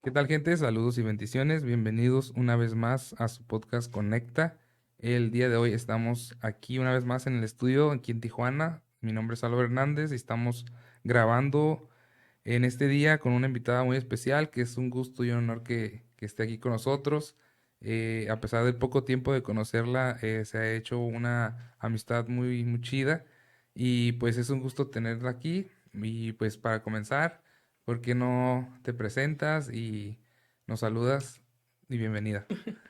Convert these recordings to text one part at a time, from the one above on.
¿Qué tal, gente? Saludos y bendiciones. Bienvenidos una vez más a su podcast Conecta. El día de hoy estamos aquí una vez más en el estudio, aquí en Tijuana. Mi nombre es Álvaro Hernández y estamos grabando en este día con una invitada muy especial, que es un gusto y un honor que esté aquí con nosotros. A pesar del poco tiempo de conocerla, se ha hecho una amistad muy chida y pues es un gusto tenerla aquí. Y pues para comenzar, ¿por qué no te presentas y nos saludas y bienvenida?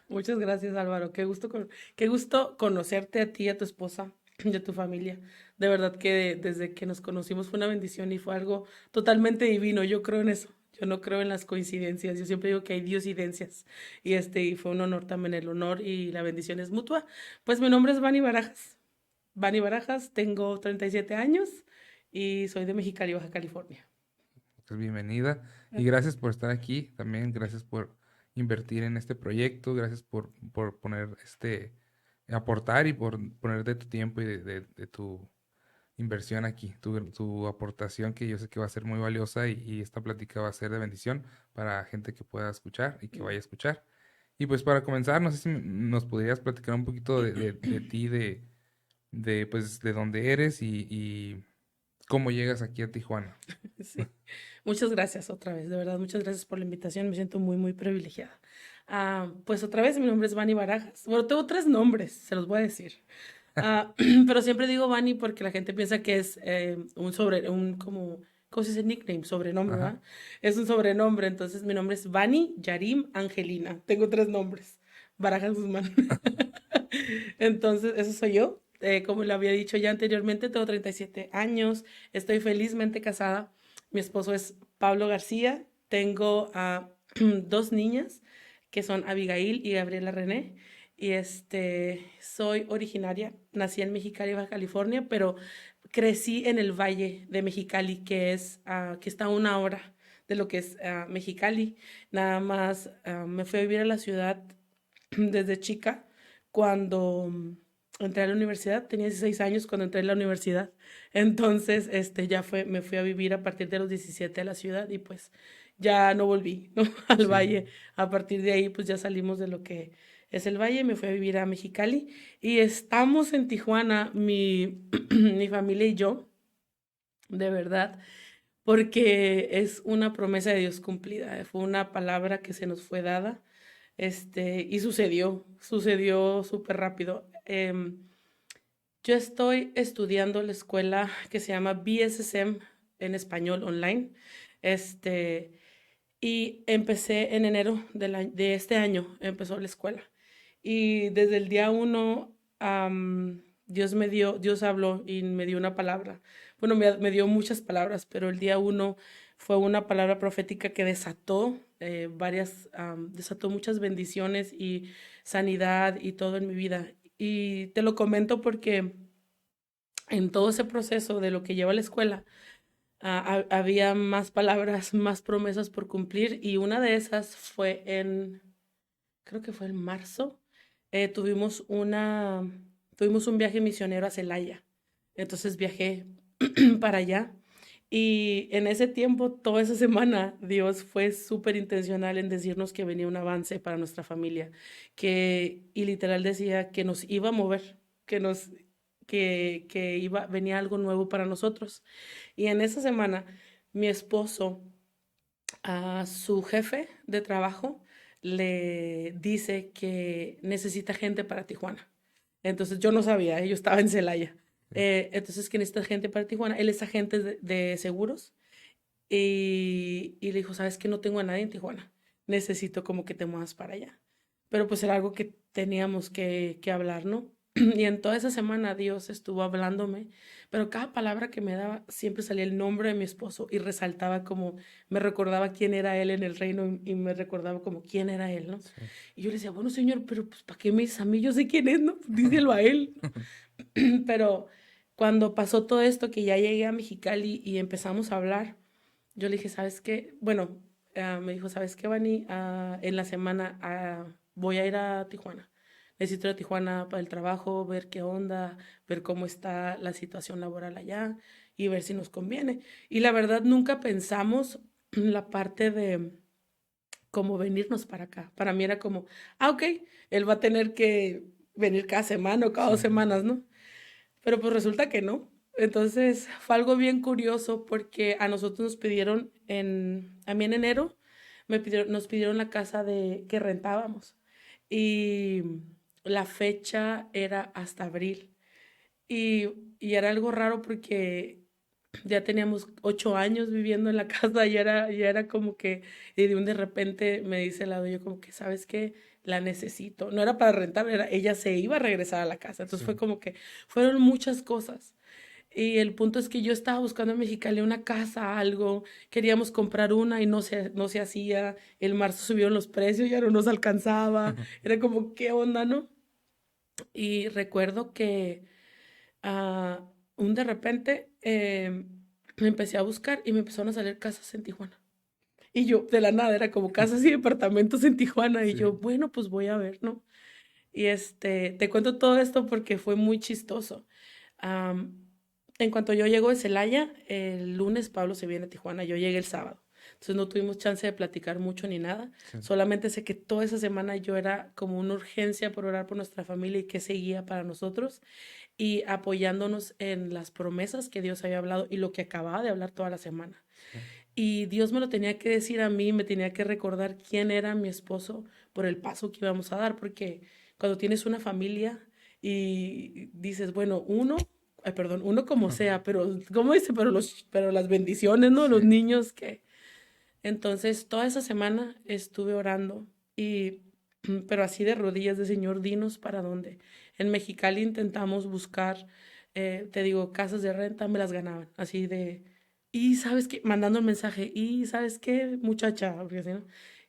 Muchas gracias, Álvaro. Qué gusto conocerte a ti y a tu esposa y a tu familia. De verdad que desde que nos conocimos fue una bendición y fue algo totalmente divino. Yo creo en eso. Yo no creo en las coincidencias. Yo siempre digo que hay diosidencias. Y fue un honor también. El honor y la bendición es mutua. Pues mi nombre es Vani Barajas. Vani Barajas, tengo 37 años y soy de Mexicali, Baja California. Pues bienvenida y gracias por estar aquí. También gracias por invertir en este proyecto. Gracias por poner aportar y por poner de tu tiempo y de tu inversión aquí, tu aportación que yo sé que va a ser muy valiosa y esta plática va a ser de bendición para gente que pueda escuchar y que vaya a escuchar. Y pues para comenzar, no sé si nos podrías platicar un poquito de ti, pues de dónde eres y cómo llegas aquí a Tijuana. Sí, muchas gracias otra vez, de verdad, muchas gracias por la invitación, me siento muy privilegiada. Pues otra vez, mi nombre es Vani Barajas. Bueno, tengo tres nombres, se los voy a decir. Pero siempre digo Vani porque la gente piensa que es ¿cómo se dice nickname? Sobrenombre, Ajá. ¿verdad? Es un sobrenombre, entonces mi nombre es Vani Yarim Angelina. Tengo tres nombres, Barajas Guzmán. Entonces, eso soy yo. Como le había dicho ya anteriormente, tengo 37 años, estoy felizmente casada. Mi esposo es Pablo García. Tengo a dos niñas que son Abigail y Gabriela René. Y soy originaria, nací en Mexicali, Baja California, pero crecí en el Valle de Mexicali, que está a una hora de lo que es Mexicali. Nada más me fui a vivir a la ciudad desde chica cuando entré a la universidad. Tenía 16 años cuando entré a la universidad. Entonces, me fui a vivir a partir de los 17 a la ciudad y pues ya no volví, ¿no? Al Sí. valle. A partir de ahí, pues ya salimos de lo que es el valle, me fui a vivir a Mexicali y estamos en Tijuana, mi familia y yo, de verdad, porque es una promesa de Dios cumplida, fue una palabra que se nos fue dada, y sucedió súper rápido. Yo estoy estudiando la escuela que se llama BSSM en español online, este, y empecé en enero de este año, empezó la escuela. Y desde el día uno, Dios habló y me dio una palabra. Bueno, me dio muchas palabras, pero el día uno fue una palabra profética que desató desató muchas bendiciones y sanidad y todo en mi vida. Y te lo comento porque en todo ese proceso de lo que lleva la escuela, había más palabras, más promesas por cumplir y una de esas fue creo que fue en marzo. Tuvimos un viaje misionero a Celaya. Entonces viajé para allá y en ese tiempo, toda esa semana, Dios fue súper intencional en decirnos que venía un avance para nuestra familia, y literal decía que nos iba a mover, venía algo nuevo para nosotros. Y en esa semana, mi esposo, a su jefe de trabajo, le dice que necesita gente para Tijuana. Entonces yo no sabía, yo estaba en Celaya. Sí. Entonces que necesita gente para Tijuana. Él es agente de seguros y le dijo, ¿sabes que no tengo a nadie en Tijuana? Necesito como que te muevas para allá. Pero pues era algo que teníamos que hablar, ¿no? Y en toda esa semana Dios estuvo hablándome, pero cada palabra que me daba siempre salía el nombre de mi esposo y resaltaba como, me recordaba quién era él en el reino y me recordaba como quién era él, ¿no? Sí. Y yo le decía, bueno, señor, pero pues ¿para qué me dices a mí? Yo sé quién es, ¿no? Díselo a él. Pero cuando pasó todo esto, que ya llegué a Mexicali y empezamos a hablar, yo le dije, ¿sabes qué? Bueno, me dijo, ¿sabes qué, Vani? En la semana voy a ir a Tijuana. Necesito ir a Tijuana para el trabajo, ver qué onda, ver cómo está la situación laboral allá y ver si nos conviene. Y la verdad, nunca pensamos la parte como venirnos para acá. Para mí era como, ok, él va a tener que venir cada semana o cada Sí, 2 semanas, ¿no? Pero pues resulta que no. Entonces fue algo bien curioso porque a nosotros nos pidieron, a mí en enero, nos pidieron la casa que rentábamos y la fecha era hasta abril. Y era algo raro porque ya teníamos 8 años viviendo en la casa, ya era como que, y de repente me dice la dueña como que, ¿sabes qué? La necesito. No era para rentar, ella se iba a regresar a la casa. Entonces sí, fue como que fueron muchas cosas. Y el punto es que yo estaba buscando en Mexicali una casa, algo, queríamos comprar una y no se hacía. El marzo subieron los precios, ya no nos alcanzaba. Era como, ¿qué onda, no? Y recuerdo que ah, de repente me empecé a buscar y me empezaron a salir casas en Tijuana. Y yo, de la nada, era como casas y departamentos en Tijuana. Y yo, sí, bueno, pues voy a ver, ¿no? Y te cuento todo esto porque fue muy chistoso. Am, en cuanto yo llego de Celaya, el lunes Pablo se viene a Tijuana, yo llegué el sábado. Entonces no tuvimos chance de platicar mucho ni nada. sí, Solamente sé que toda esa semana yo era como una urgencia por orar por nuestra familia y qué seguía para nosotros y apoyándonos en las promesas que Dios había hablado y lo que acababa de hablar toda la semana. sí, Y Dios me lo tenía que decir a mí, me tenía que recordar quién era mi esposo por el paso que íbamos a dar, porque cuando tienes una familia y dices, bueno, ay, perdón, uno como sea, pero, ¿cómo dice? Pero las bendiciones, ¿no? sí, Los niños que... Entonces, toda esa semana estuve orando y, pero así de rodillas de Señor, dinos para dónde. En Mexicali intentamos buscar, te digo, casas de renta, me las ganaban, así de, y sabes qué, mandando el mensaje, y sabes qué, muchacha, porque así, ¿no?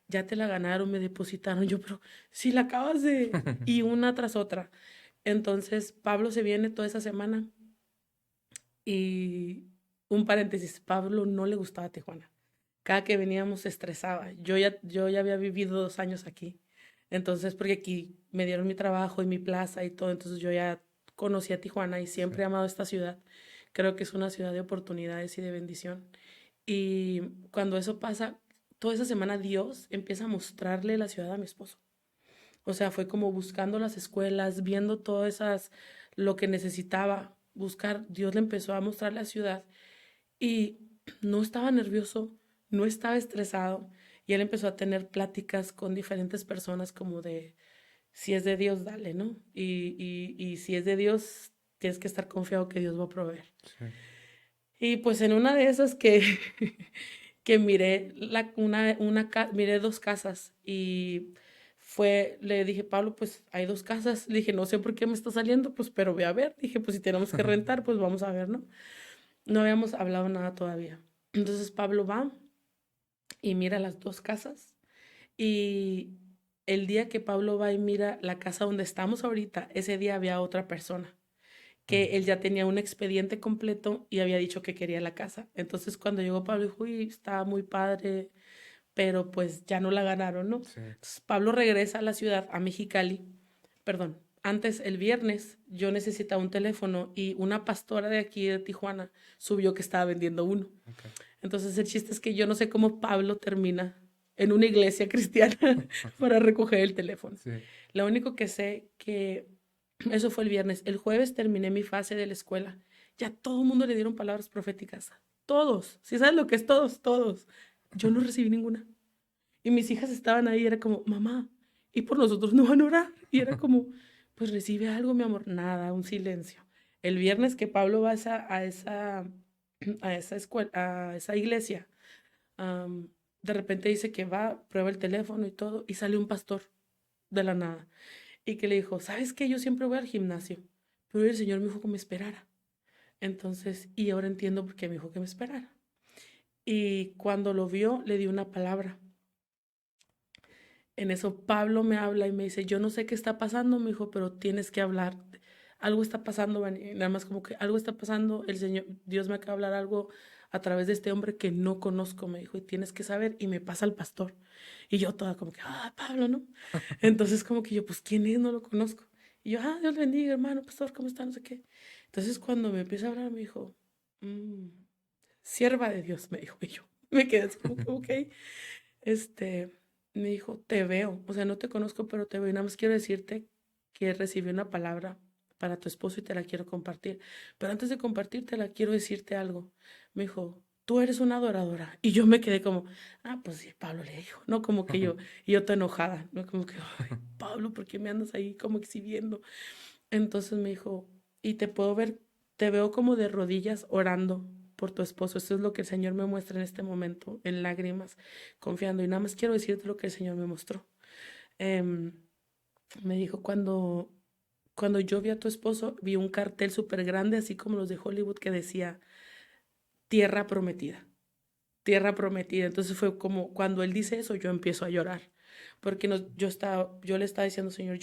Ya te la ganaron, me depositaron, yo, pero si la acabas y una tras otra. Entonces, Pablo se viene toda esa semana y un paréntesis, Pablo no le gustaba Tijuana. Cada que veníamos se estresaba. Yo ya había vivido 2 años aquí. Entonces, porque aquí me dieron mi trabajo y mi plaza y todo, entonces yo ya conocí a Tijuana y sí, siempre he amado esta ciudad. Creo que es una ciudad de oportunidades y de bendición. Y cuando eso pasa, toda esa semana Dios empieza a mostrarle la ciudad a mi esposo. O sea, fue como buscando las escuelas, viendo todas esas, lo que necesitaba buscar. Dios le empezó a mostrar la ciudad y no estaba nervioso, no estaba estresado. Y él empezó a tener pláticas con diferentes personas como de, si es de Dios, dale, ¿no? Y si es de Dios, tienes que estar confiado que Dios va a proveer. sí. Y pues en una de esas que, que miré, miré 2 casas y le dije, Pablo, pues hay 2 casas. Le dije, no sé por qué me está saliendo, pues, pero voy a ver. Dije, pues si tenemos que rentar, pues vamos a ver, ¿no? No habíamos hablado nada todavía. Entonces Pablo va y mira las 2 casas y el día que Pablo va y mira la casa donde estamos ahorita, ese día había otra persona que él ya tenía un expediente completo y había dicho que quería la casa. Entonces cuando llegó Pablo dijo, uy, estaba muy padre, pero pues ya no la ganaron, ¿no? Sí. Entonces Pablo regresa a la ciudad, a Mexicali, perdón. Antes, el viernes, yo necesitaba un teléfono y una pastora de aquí de Tijuana subió que estaba vendiendo uno. Ok. Entonces el chiste es que yo no sé cómo Pablo termina en una iglesia cristiana para recoger el teléfono. Sí, Lo único que sé que eso fue el viernes. El jueves terminé mi fase de la escuela. Ya todo el mundo le dieron palabras proféticas. Todos. Si sabes lo que es todos, todos. Yo no recibí ninguna. Y mis hijas estaban ahí, era como, mamá, ¿y por nosotros no van a orar? Y era como, pues recibe algo, mi amor. Nada, un silencio. El viernes que Pablo va a esa escuela, a esa iglesia, am, de repente dice que va, prueba el teléfono y todo, y sale un pastor de la nada. Y que le dijo, ¿sabes qué? Yo siempre voy al gimnasio, pero el Señor me dijo que me esperara. Entonces, y ahora entiendo por qué me dijo que me esperara. Y cuando lo vio, le di una palabra. En eso Pablo me habla y me dice, yo no sé qué está pasando, me dijo, pero tienes que hablar. Algo está pasando, Vani. Nada más como que algo está pasando, el Señor, Dios me acaba de hablar algo a través de este hombre que no conozco, me dijo, y tienes que saber, y me pasa el pastor. Y yo toda como que, Pablo, ¿no? Entonces como que yo, pues, ¿quién es? No lo conozco. Y yo, Dios le bendiga, hermano, pastor, ¿cómo está? No sé qué. Entonces cuando me empieza a hablar, me dijo, "Mm, sierva de Dios", me dijo, y yo me quedé así como que, ok, este... Me dijo, te veo, o sea, no te conozco, pero te veo y nada más quiero decirte que recibí una palabra para tu esposo y te la quiero compartir. Pero antes de compartírtela, quiero decirte algo. Me dijo, tú eres una adoradora. Y yo me quedé como, ah, pues sí, Pablo le dijo, ¿no? Como que yo, y yo estoy enojada, ¿no? Como que, ay, Pablo, ¿por qué me andas ahí como exhibiendo? Entonces me dijo, y te puedo ver, te veo como de rodillas orando por tu esposo. Esto es lo que el Señor me muestra en este momento, en lágrimas, confiando. Y nada más quiero decirte lo que el Señor me mostró. Em, Me dijo, cuando yo vi a tu esposo, vi un cartel súper grande, así como los de Hollywood, que decía Tierra Prometida. Tierra Prometida. Entonces fue como cuando él dice eso, yo empiezo a llorar. Porque yo le estaba diciendo, Señor,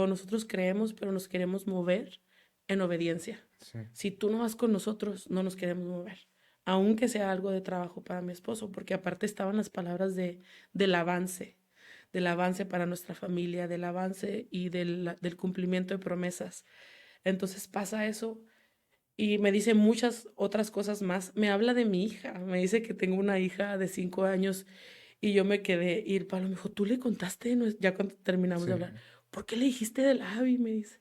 nosotros creemos, pero nos queremos mover en obediencia. Sí, Si tú no vas con nosotros, no nos queremos mover. Aunque sea algo de trabajo para mi esposo, porque aparte estaban las palabras del avance para nuestra familia, del avance y del cumplimiento de promesas. Entonces pasa eso y me dice muchas otras cosas más. Me habla de mi hija, me dice que tengo una hija de 5 años y yo me quedé. Y el Pablo me dijo, ¿tú le contaste? Ya cuando terminamos sí. de hablar, ¿por qué le dijiste del Abby? Me dice.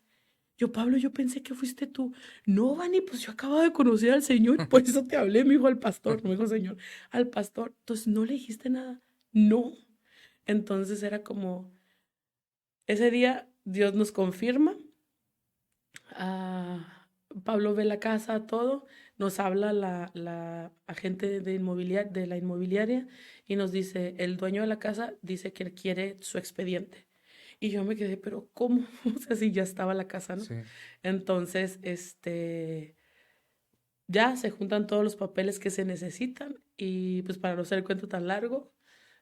Yo, Pablo, yo pensé que fuiste tú. No, Vani, pues yo acabo de conocer al Señor, por eso te hablé, me dijo al pastor, no me dijo Señor, al pastor. Entonces, ¿no le dijiste nada? No. Entonces era como, ese día Dios nos confirma. Ah, Pablo ve la casa, todo, nos habla la agente de la inmobiliaria y nos dice, el dueño de la casa dice que quiere su expediente. Y yo me quedé, pero ¿cómo? O sea, si ya estaba la casa, ¿no? Sí, Entonces, ya se juntan todos los papeles que se necesitan y pues para no hacer el cuento tan largo,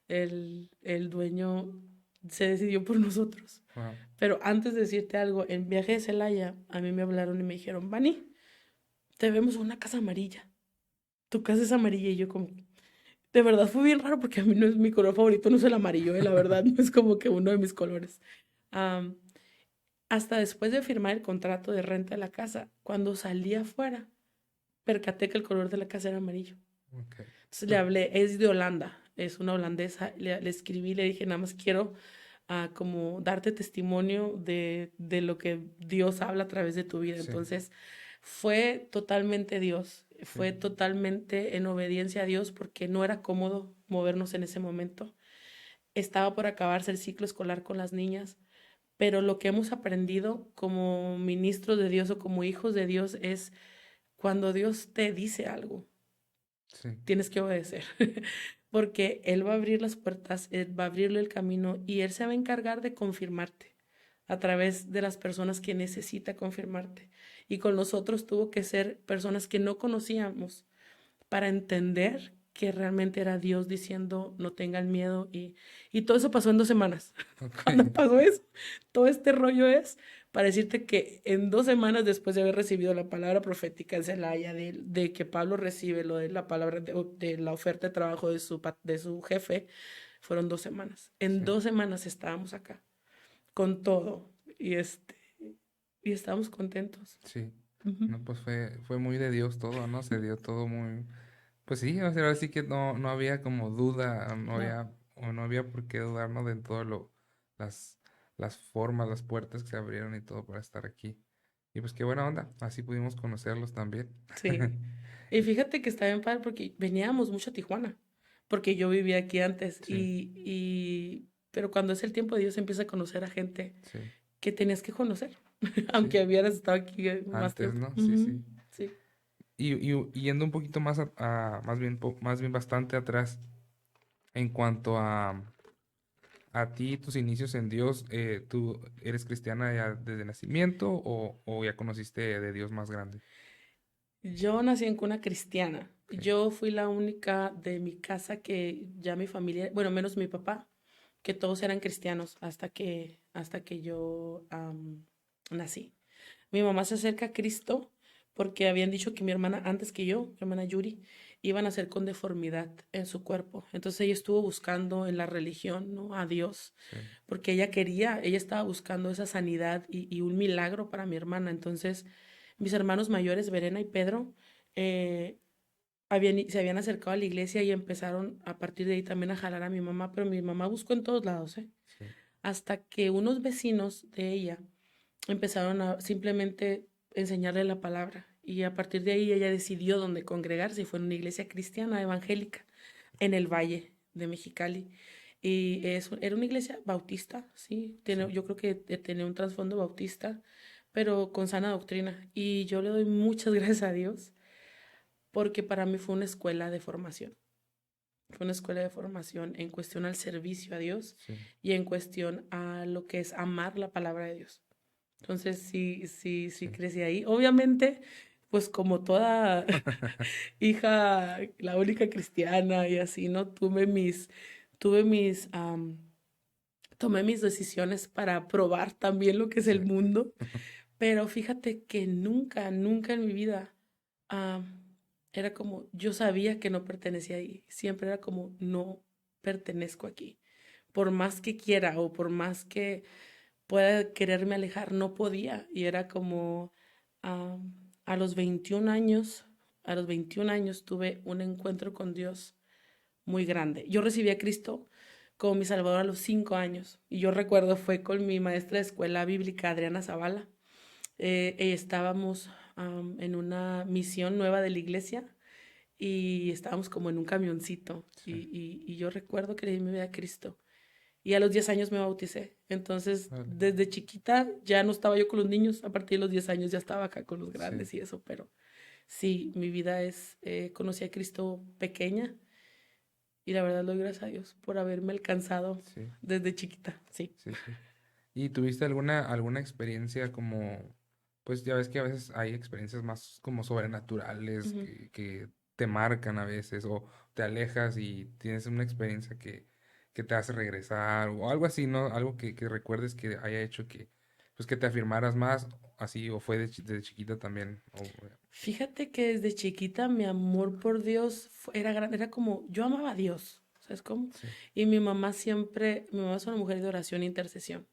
el dueño se decidió por nosotros. wow. Pero antes de decirte algo, en viaje de Celaya, a mí me hablaron y me dijeron, Vani, te vemos una casa amarilla. Tu casa es amarilla y yo como, de verdad fue bien raro porque a mí no es mi color favorito, no es el amarillo, la verdad, no es como que uno de mis colores. Am, Hasta después de firmar el contrato de renta de la casa, cuando salí afuera, percaté que el color de la casa era amarillo. Ok. Entonces le hablé, es de Holanda, es una holandesa, le escribí, le dije, nada más quiero como darte testimonio de lo que Dios habla a través de tu vida. Sí, Entonces, fue totalmente Dios, sí, fue totalmente en obediencia a Dios porque no era cómodo movernos en ese momento. Estaba por acabarse el ciclo escolar con las niñas, pero lo que hemos aprendido como ministros de Dios o como hijos de Dios es cuando Dios te dice algo, sí, tienes que obedecer, porque Él va a abrir las puertas, Él va a abrirle el camino y Él se va a encargar de confirmarte a través de las personas que necesita confirmarte. Y con nosotros tuvo que ser personas que no conocíamos para entender que realmente era Dios diciendo no tengan miedo y todo eso pasó en 2 semanas. ok. Cuando pasó eso, todo este rollo es para decirte que en 2 semanas después de haber recibido la palabra profética en Celaya, de que Pablo recibe lo de la palabra de la oferta de trabajo de su jefe, fueron 2 semanas. En Sí, 2 semanas estábamos acá con todo y y estábamos contentos. sí. Ujú. No, pues fue muy de Dios todo, ¿no? Se dio todo muy. Pues sí, o sea, ahora sí que no había como duda, No, no había por qué dudar, ¿no? De todo las, las formas, las puertas que se abrieron y todo para estar aquí. Y pues qué buena onda, así pudimos conocerlos también. sí. Y fíjate que está bien padre porque veníamos mucho a Tijuana, porque yo vivía aquí antes Sí, pero cuando es el tiempo de Dios empieza a conocer a gente sí, que tenías que conocer, sí. aunque hubieras estado aquí más Antes, tiempo. ¿no? Sí, Ujú, sí. sí. Y yendo un poquito más más bien, más bien bastante atrás en cuanto a ti, tus inicios en Dios, ¿tú eres cristiana ya desde nacimiento o ya conociste de Dios más grande? Yo nací en cuna cristiana. Ok, Yo fui la única de mi casa que ya mi familia, bueno, menos mi papá, que todos eran cristianos hasta que yo nací. Mi mamá se acerca a Cristo porque habían dicho que mi hermana, antes que yo, mi hermana Yuri, iba a nacer con deformidad en su cuerpo. Entonces ella estuvo buscando en la religión, ¿no? A Dios, sí, porque ella estaba buscando esa sanidad y un milagro para mi hermana. Entonces mis hermanos mayores, Verena y Pedro, eh, se habían acercado a la iglesia y empezaron a partir de ahí también a jalar a mi mamá, pero mi mamá buscó en todos lados, ¿eh? Sí, Hasta que unos vecinos de ella empezaron a simplemente enseñarle la palabra. Y a partir de ahí ella decidió dónde congregarse y fue en una iglesia cristiana evangélica en el Valle de Mexicali. Y era una iglesia bautista, sí, sí, yo creo que tenía un trasfondo bautista, pero con sana doctrina. Y yo le doy muchas gracias a Dios porque para mí fue una escuela de formación. Fue una escuela de formación en cuestión al servicio a Dios sí. y en cuestión a lo que es amar la palabra de Dios. Entonces sí, sí, sí Sí. crecí ahí. Obviamente, pues como toda hija, la única cristiana y así, ¿no? Tuve mis, tomé mis decisiones para probar también lo que es Sí. el mundo, pero fíjate que nunca, nunca en mi vida era como, yo sabía que no pertenecía ahí, siempre era como, no pertenezco aquí. Por más que quiera o por más que pueda quererme alejar, no podía. Y era como ah, a los 21 años, a los 21 años tuve un encuentro con Dios muy grande. Yo recibí a Cristo como mi Salvador a los 5 años. Y yo recuerdo fue con mi maestra de escuela bíblica, Adriana Zavala. Estábamos en una misión nueva de la iglesia y estábamos como en un camioncito. Sí. Y yo recuerdo que le di mi vida a Cristo. Y a los 10 años me bauticé. Entonces, Vale. desde chiquita ya no estaba yo con los niños. A partir de los 10 años ya estaba acá con los Sí, grandes y eso. Pero sí, mi vida conocí a Cristo pequeña y la verdad doy gracias a Dios por haberme alcanzado sí, desde chiquita. Sí. sí, sí. ¿Y tuviste alguna experiencia como, pues ya ves que a veces hay experiencias más como sobrenaturales Ujú. que te marcan a veces o te alejas y tienes una experiencia que te hace regresar o algo así, ¿no? Algo que recuerdes que haya hecho que, pues que te afirmaras más así o fue desde chiquita también. Fíjate que desde chiquita mi amor por Dios era grande, era como, yo amaba a Dios, ¿sabes cómo? Sí, Y mi mamá es una mujer de oración e intercesión.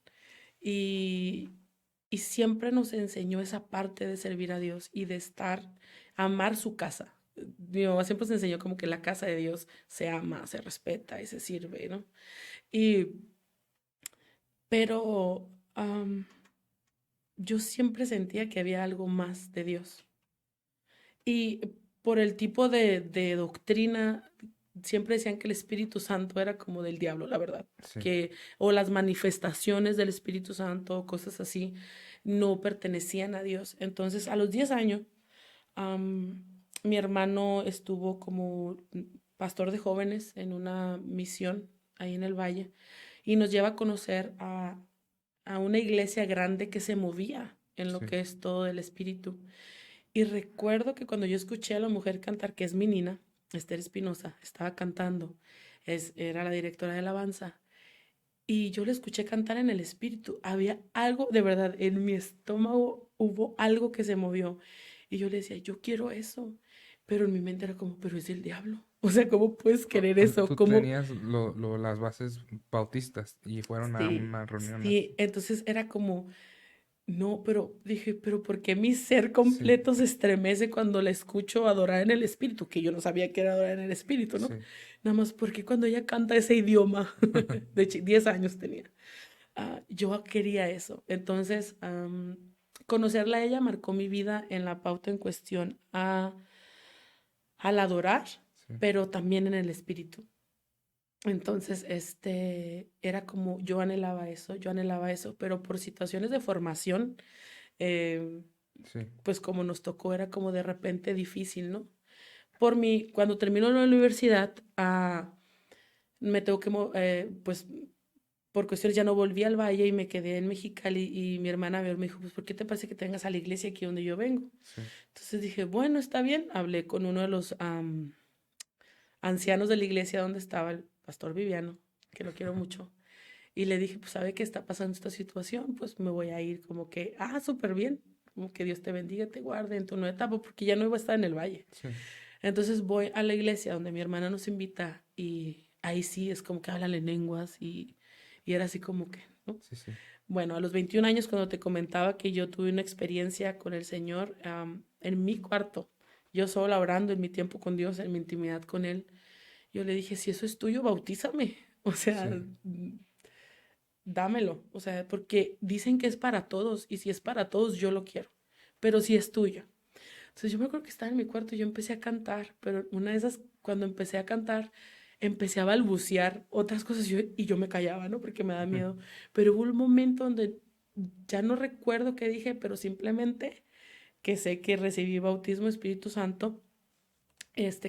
Y, y siempre nos enseñó esa parte de servir a Dios y de amar su casa. Mi mamá siempre nos enseñó como que la casa de Dios se ama, se respeta y se sirve, ¿no? Y, pero yo siempre sentía que había algo más de Dios. Y por el tipo de doctrina, siempre decían que el Espíritu Santo era como del diablo, la verdad. sí, O las manifestaciones del Espíritu Santo, cosas así, no pertenecían a Dios. Entonces, a los 10 años, am, mi hermano estuvo como pastor de jóvenes en una misión ahí en el valle y nos lleva a conocer a una iglesia grande que se movía en lo sí, que es todo el Espíritu. Y recuerdo que cuando yo escuché a la mujer cantar, que es mi nina, Esther Espinosa, estaba cantando, era la directora de alabanza, y yo la escuché cantar en el espíritu. Había algo, de verdad, en mi estómago hubo algo que se movió. Y yo le decía, yo quiero eso. Pero en mi mente era como, pero es el diablo. O sea, ¿cómo puedes querer O sea, eso? tú ¿Cómo? tenías las bases bautistas y fueron a Sí, una reunión así. sí. Entonces era como, no, pero dije, pero ¿por qué mi ser Sí, completo se estremece cuando la escucho adorar en el espíritu? Que yo no sabía que era adorar en el espíritu, ¿no? sí, Nada más porque cuando ella canta ese idioma, 10 años tenía, yo quería eso. Entonces, conocerla a ella marcó mi vida en la pauta en cuestión al adorar, sí, pero también en el espíritu. Entonces, era como yo anhelaba eso, pero por situaciones de formación, eh, sí, pues como nos tocó, era como de repente difícil, ¿no? Cuando terminó la universidad, me tengo que, pues por cuestiones ya no volví al valle y me quedé en Mexicali y mi hermana me dijo, pues ¿por qué te parece que te vengas a la iglesia aquí donde yo vengo? sí, Entonces dije, bueno, está bien, hablé con uno de los ancianos de la iglesia donde estaba el pastor Viviano, que lo quiero mucho. Y le dije, pues, ¿sabe qué está pasando esta situación? Pues me voy a ir como que, súper bien, como que Dios te bendiga, te guarde en tu nueva etapa, porque ya no iba a estar en el valle. sí, Entonces voy a la iglesia donde mi hermana nos invita y ahí sí es como que hablan en lenguas y era así como que, ¿no? sí, sí, Bueno, a los 21 años cuando te comentaba que yo tuve una experiencia con el Señor en mi cuarto, yo sola orando en mi tiempo con Dios, en mi intimidad con Él. Yo le dije, si eso es tuyo, bautízame. O sea, Sí. dámelo. O sea, porque dicen que es para todos y si es para todos, yo lo quiero. Pero si es tuyo. Entonces yo me acuerdo que estaba en mi cuarto y yo empecé a cantar, pero una de esas, cuando empecé a cantar, empecé a balbucear otras cosas y yo me callaba, ¿no? Porque me da miedo. Pero hubo un momento donde ya no recuerdo qué dije, pero simplemente que sé que recibí bautismo Espíritu Santo,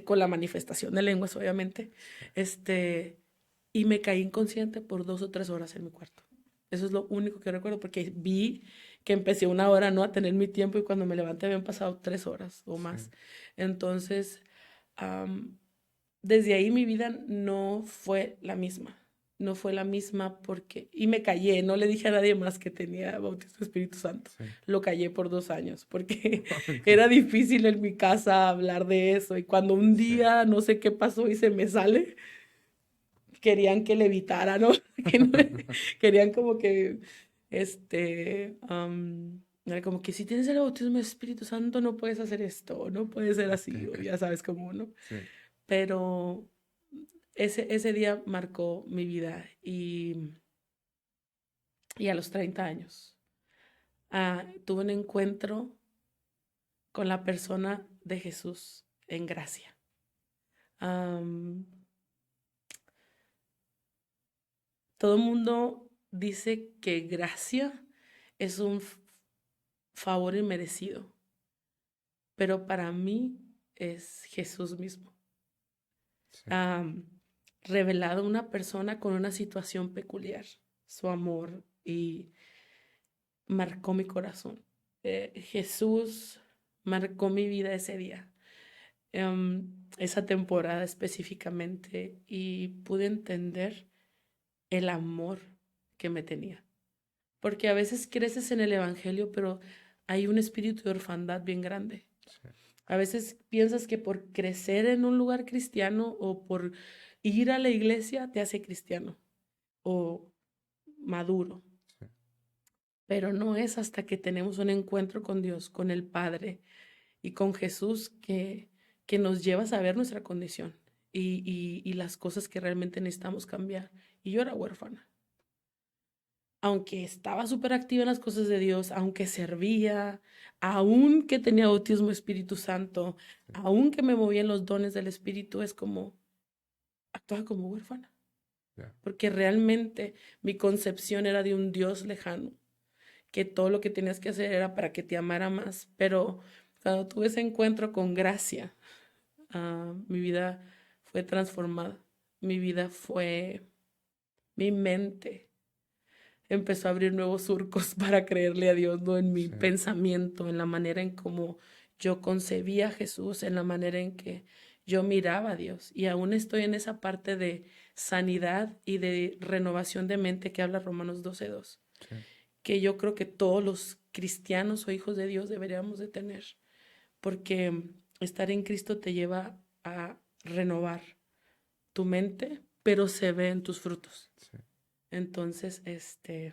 con la manifestación de lenguas, obviamente, este, y me caí inconsciente por 2 o 3 horas en mi cuarto. Eso es lo único que recuerdo, porque vi que empecé una hora, ¿no? A tener mi tiempo y cuando me levanté habían pasado 3 horas o Sí. más. Entonces, am, desde ahí mi vida no fue la misma. No fue la misma porque... Y me callé, no le dije a nadie más que tenía bautismo de Espíritu Santo. Sí. Lo callé por 2 años porque Ok. era difícil en mi casa hablar de eso. Y cuando un Sí. día no sé qué pasó y se me sale, querían que le evitara, ¿no? Que no- querían como que, era como que si tienes el bautismo de Espíritu Santo no puedes hacer esto, no puedes ser Ok. así, o ya sabes cómo, ¿no? Sí. Pero ese día marcó mi vida y a los 30 años tuve un encuentro con la persona de Jesús en gracia. Am, Todo el mundo dice que gracia es un favor inmerecido, pero para mí es Jesús mismo. Sí. Am, Revelado a una persona con una situación peculiar, su amor y marcó mi corazón. Jesús marcó mi vida ese día, esa temporada específicamente, y pude entender el amor que me tenía. Porque a veces creces en el Evangelio, pero hay un espíritu de orfandad bien grande. Sí. A veces piensas que por crecer en un lugar cristiano o por ir a la iglesia te hace cristiano o maduro. Sí. Pero no es hasta que tenemos un encuentro con Dios, con el Padre y con Jesús que nos lleva a saber nuestra condición y las cosas que realmente necesitamos cambiar. Y yo era huérfana. Aunque estaba súper activa en las cosas de Dios, aunque servía, aun que tenía autismo Espíritu Santo, aun que me movía en los dones del Espíritu, es como actuaba como huérfana, Ya. porque realmente mi concepción era de un Dios lejano, que todo lo que tenías que hacer era para que te amara más, pero cuando tuve ese encuentro con gracia, mi vida fue transformada, mi vida fue, mi mente empezó a abrir nuevos surcos para creerle a Dios, ¿no? En mi Sí. pensamiento, en la manera en cómo yo concebía a Jesús, en la manera en que yo miraba a Dios. Y aún estoy en esa parte de sanidad y de renovación de mente que habla Romanos 12:2, Sí. que yo creo que todos los cristianos o hijos de Dios deberíamos de tener, porque estar en Cristo te lleva a renovar tu mente, pero se ve en tus frutos. Sí. Entonces, Sí.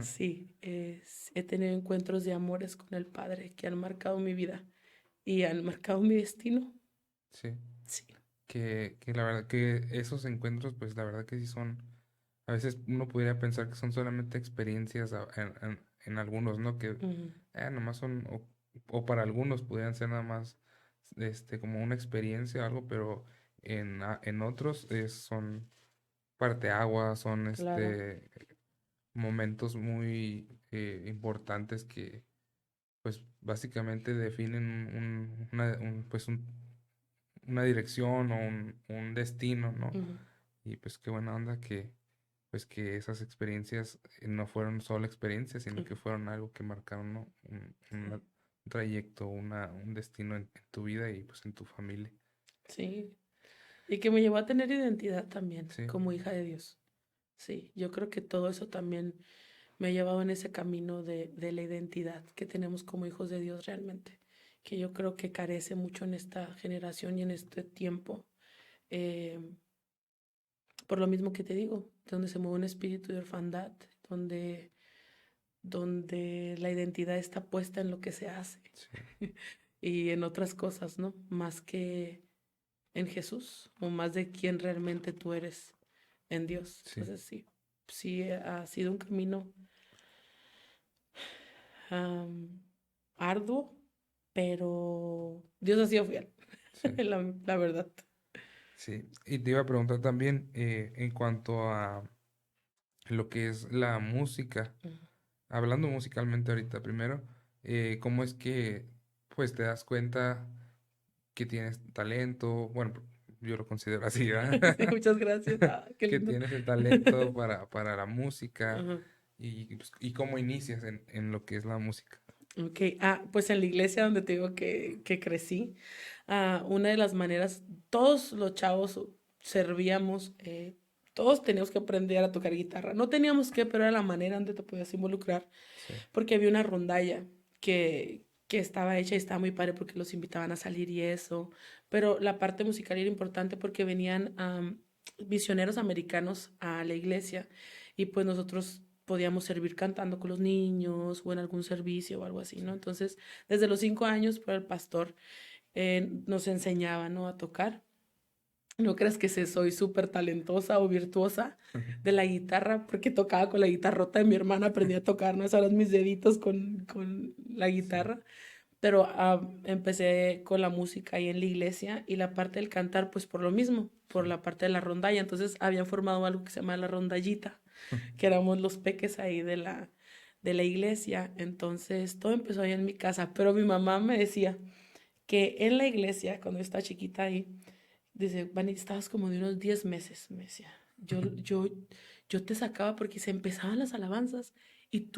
sí, he tenido encuentros de amores con el Padre que han marcado mi vida y han marcado mi destino. Sí. Sí. Que la verdad que esos encuentros, pues la verdad que sí son, a veces uno podría pensar que son solamente experiencias en algunos, ¿no? Que Ujú, nomás son, o para algunos podrían ser nada más, como una experiencia o algo, pero en otros son parteaguas, son, claro. momentos muy importantes que, pues, básicamente definen una dirección o un destino, ¿no? Ujú, Y pues qué buena onda pues que esas experiencias no fueron solo experiencias, sino ujú, que fueron algo que marcaron, ¿no? Un trayecto, un destino en tu vida y pues en tu familia. sí. Y que me llevó a tener identidad también Sí. como hija de Dios. Sí, yo creo que todo eso también me ha llevado en ese camino de la identidad que tenemos como hijos de Dios realmente, que yo creo que carece mucho en esta generación y en este tiempo. eh, por lo mismo que te digo, donde se mueve un espíritu de orfandad, donde la identidad está puesta en lo que se hace. Sí. y en otras cosas, ¿no? Más que en Jesús o más de quién realmente tú eres en Dios. Sí, Entonces sí, sí ha sido un camino am, arduo, pero Dios ha sido fiel, sí, la verdad. sí. Y te iba a preguntar también en cuanto a lo que es la música, Ujú. hablando musicalmente ahorita primero, ¿cómo es que pues te das cuenta que tienes talento? Bueno, yo lo considero así, ¿verdad? Sí, muchas gracias. Ah, qué Que lindo. tienes el talento para la música Ajá. y, pues, y cómo inicias en lo que es la música. Ok, pues en la iglesia donde te digo que crecí, una de las maneras, todos los chavos servíamos, todos teníamos que aprender a tocar guitarra. No teníamos que, pero era la manera donde te podías involucrar, Sí, porque había una rondalla que estaba hecha y estaba muy padre porque los invitaban a salir y eso. Pero la parte musical era importante porque venían misioneros americanos a la iglesia y pues nosotros podíamos servir cantando con los niños o en algún servicio o algo así, sí. ¿no? Entonces, desde los 5 años, pues el pastor nos enseñaba, ¿no? A tocar. No creas que soy súper talentosa o virtuosa de la guitarra, porque tocaba con la guitarrota de mi hermana, aprendí a tocar, ¿no? Ahora mis deditos con la Sí, guitarra, pero empecé con la música ahí en la iglesia y la parte del cantar, pues por lo mismo, sí. por la parte de la rondalla. Entonces habían formado algo que se llama la rondallita, que éramos los peques ahí de la iglesia. Entonces todo empezó ahí en mi casa, pero mi mamá me decía que en la iglesia, cuando yo estaba chiquita ahí, dice, Vani, estabas como de unos 10 meses, me decía. Yo te sacaba porque se empezaban las alabanzas y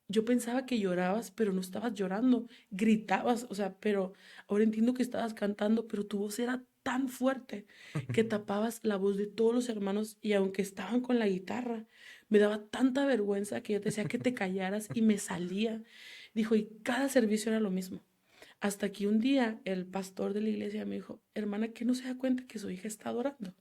yo pensaba que llorabas, pero no estabas llorando, gritabas, o sea, pero ahora entiendo que estabas cantando, pero tu voz era tan fuerte que tapabas la voz de todos los hermanos y aunque estaban con la guitarra, me daba tanta vergüenza que yo te decía que te callaras y me salía. Dijo, y cada servicio era lo mismo. Hasta que un día el pastor de la iglesia me dijo, hermana, ¿que no se da cuenta que su hija está adorando?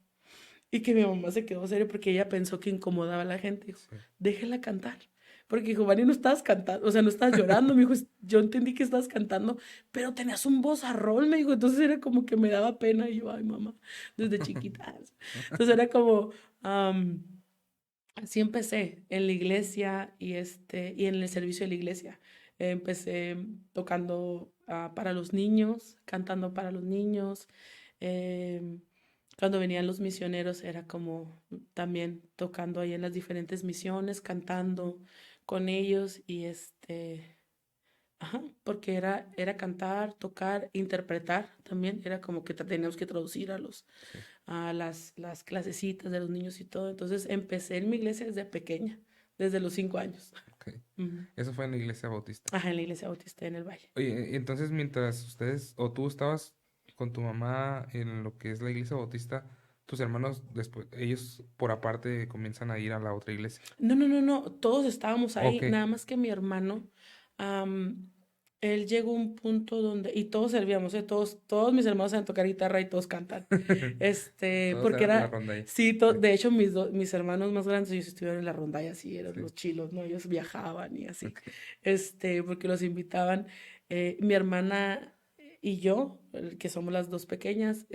Y que mi mamá se quedó seria porque ella pensó que incomodaba a la gente. Dijo, Sí. déjela cantar. Porque dijo, Vani, no estabas cantando, o sea, no estabas llorando. Me dijo, yo entendí que estabas cantando, pero tenías un vozarrón, me dijo. Entonces era como que me daba pena. Y yo, ay, mamá, desde chiquita. Entonces era como, am, así empecé en la iglesia y en el servicio de la iglesia. Empecé tocando para los niños, cantando para los niños. em, Cuando venían los misioneros era como también tocando ahí en las diferentes misiones, cantando con ellos ajá, porque era cantar, tocar, interpretar también, era como que teníamos que traducir Sí, a las clasecitas de los niños y todo. Entonces empecé en mi iglesia desde pequeña, desde los 5 años. ok. Ujú. Eso fue en la iglesia bautista. Ajá, en la iglesia bautista en el Valle. Oye, entonces mientras ustedes o tú estabas con tu mamá en lo que es la iglesia bautista, tus hermanos después, ellos por aparte comienzan a ir a la otra iglesia. No, no, no, no, todos estábamos Ok. ahí, nada más que mi hermano, am, él llegó a un punto donde, y todos servíamos, todos mis hermanos saben tocar guitarra y todos cantan, Todos porque eran de la era, ronda ahí. sí, Sí, de hecho mis hermanos más grandes, ellos estuvieron en la rondalla, así eran sí. los chilos, ¿no? Ellos viajaban y así, Ok. porque los invitaban, mi hermana y yo, que somos las dos pequeñas,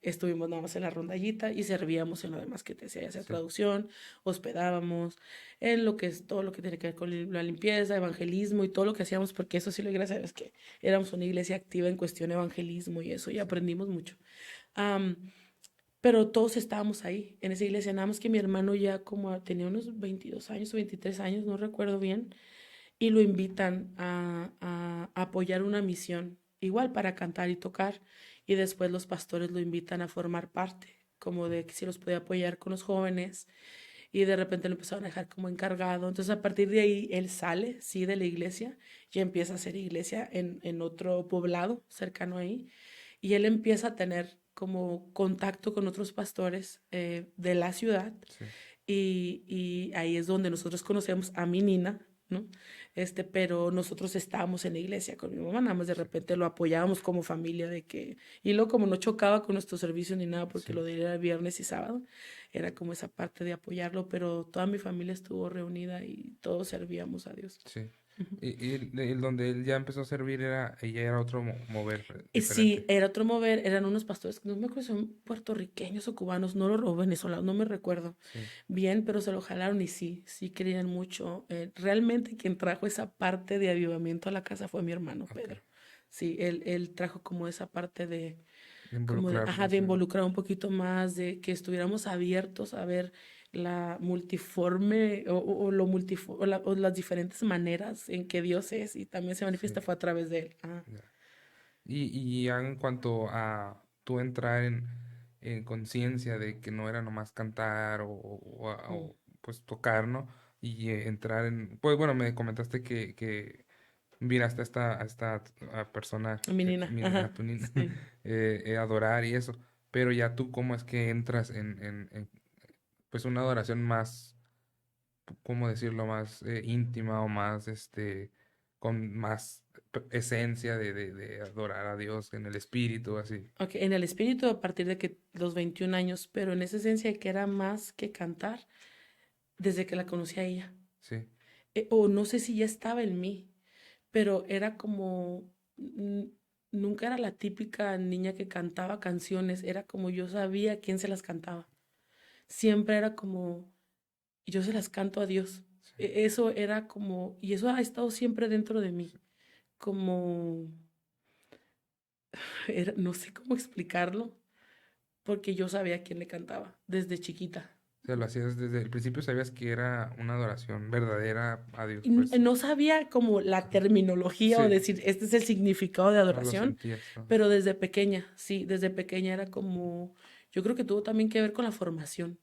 estuvimos nada más en la rondallita y servíamos en lo demás que te decía, ya sea Sí, traducción, hospedábamos, en lo que es todo lo que tiene que ver con la limpieza, evangelismo y todo lo que hacíamos, porque eso sí le gracias a Dios que éramos una iglesia activa en cuestión de evangelismo y eso, y sí, aprendimos mucho. Am, pero todos estábamos ahí, en esa iglesia, nada más que mi hermano ya como tenía unos 22 años o 23 años, no recuerdo bien, y lo invitan a apoyar una misión, igual para cantar y tocar, y después los pastores lo invitan a formar parte, como de que si los podía apoyar con los jóvenes y de repente lo empezaron a dejar como encargado. Entonces a partir de ahí él sale, sí, de la iglesia y empieza a hacer iglesia en otro poblado cercano ahí y él empieza a tener como contacto con otros pastores de la ciudad sí, y ahí es donde nosotros conocemos a mi Nina, ¿no? Pero nosotros estábamos en la iglesia con mi mamá, nada más de sí, repente lo apoyábamos como familia y luego como no chocaba con nuestros servicios ni nada, porque sí, lo de él era viernes y sábado, era como esa parte de apoyarlo, pero toda mi familia estuvo reunida y todos servíamos a Dios. sí. Ujú. Y el donde él ya empezó a servir ella era otro mover Sí, diferente. era otro mover, eran unos pastores, no me acuerdo si son puertorriqueños o cubanos, no lo o venezolanos, no me recuerdo Sí, bien, pero se lo jalaron y sí, sí creían mucho. Realmente quien trajo esa parte de avivamiento a la casa fue mi hermano ok. Pedro. Sí, él trajo como esa parte De como ajá, involucrarlos de en... involucrar un poquito más, de que estuviéramos abiertos a ver la multiforme o o las diferentes maneras en que Dios es y también se Sí, manifiesta fue a través de él. Ajá. ya. Y ya en cuanto a tú entrar en conciencia de que no era nomás cantar Mm. o, pues tocar, ¿no? Y entrar en... Pues bueno, me comentaste que miraste a esta persona, Mi nina, a ajá, tu niña, sí. adorar y eso. Pero ya tú, ¿cómo es que entras pues una adoración más, ¿cómo decirlo? Más íntima o más, con más esencia de adorar a Dios en el espíritu, así. Ok, en el espíritu a partir de que los 21 años, pero en esa esencia que era más que cantar desde que la conocí a ella. Sí, O no sé si ya estaba en mí, pero era como, nunca era la típica niña que cantaba canciones, era como yo sabía quién se las cantaba. Siempre era como, yo se las canto a Dios. sí, Eso era como, y eso ha estado siempre dentro de mí, como, no sé cómo explicarlo, porque yo sabía quién le cantaba desde chiquita. o sea, lo hacías desde el principio, sabías que era una adoración verdadera a Dios, Y pues. no sabía como la terminología o Sí, decir, este es el significado de no lo adoración, sentías, ¿no? pero desde pequeña, sí, desde pequeña era como, yo creo que tuvo también que ver con la formación,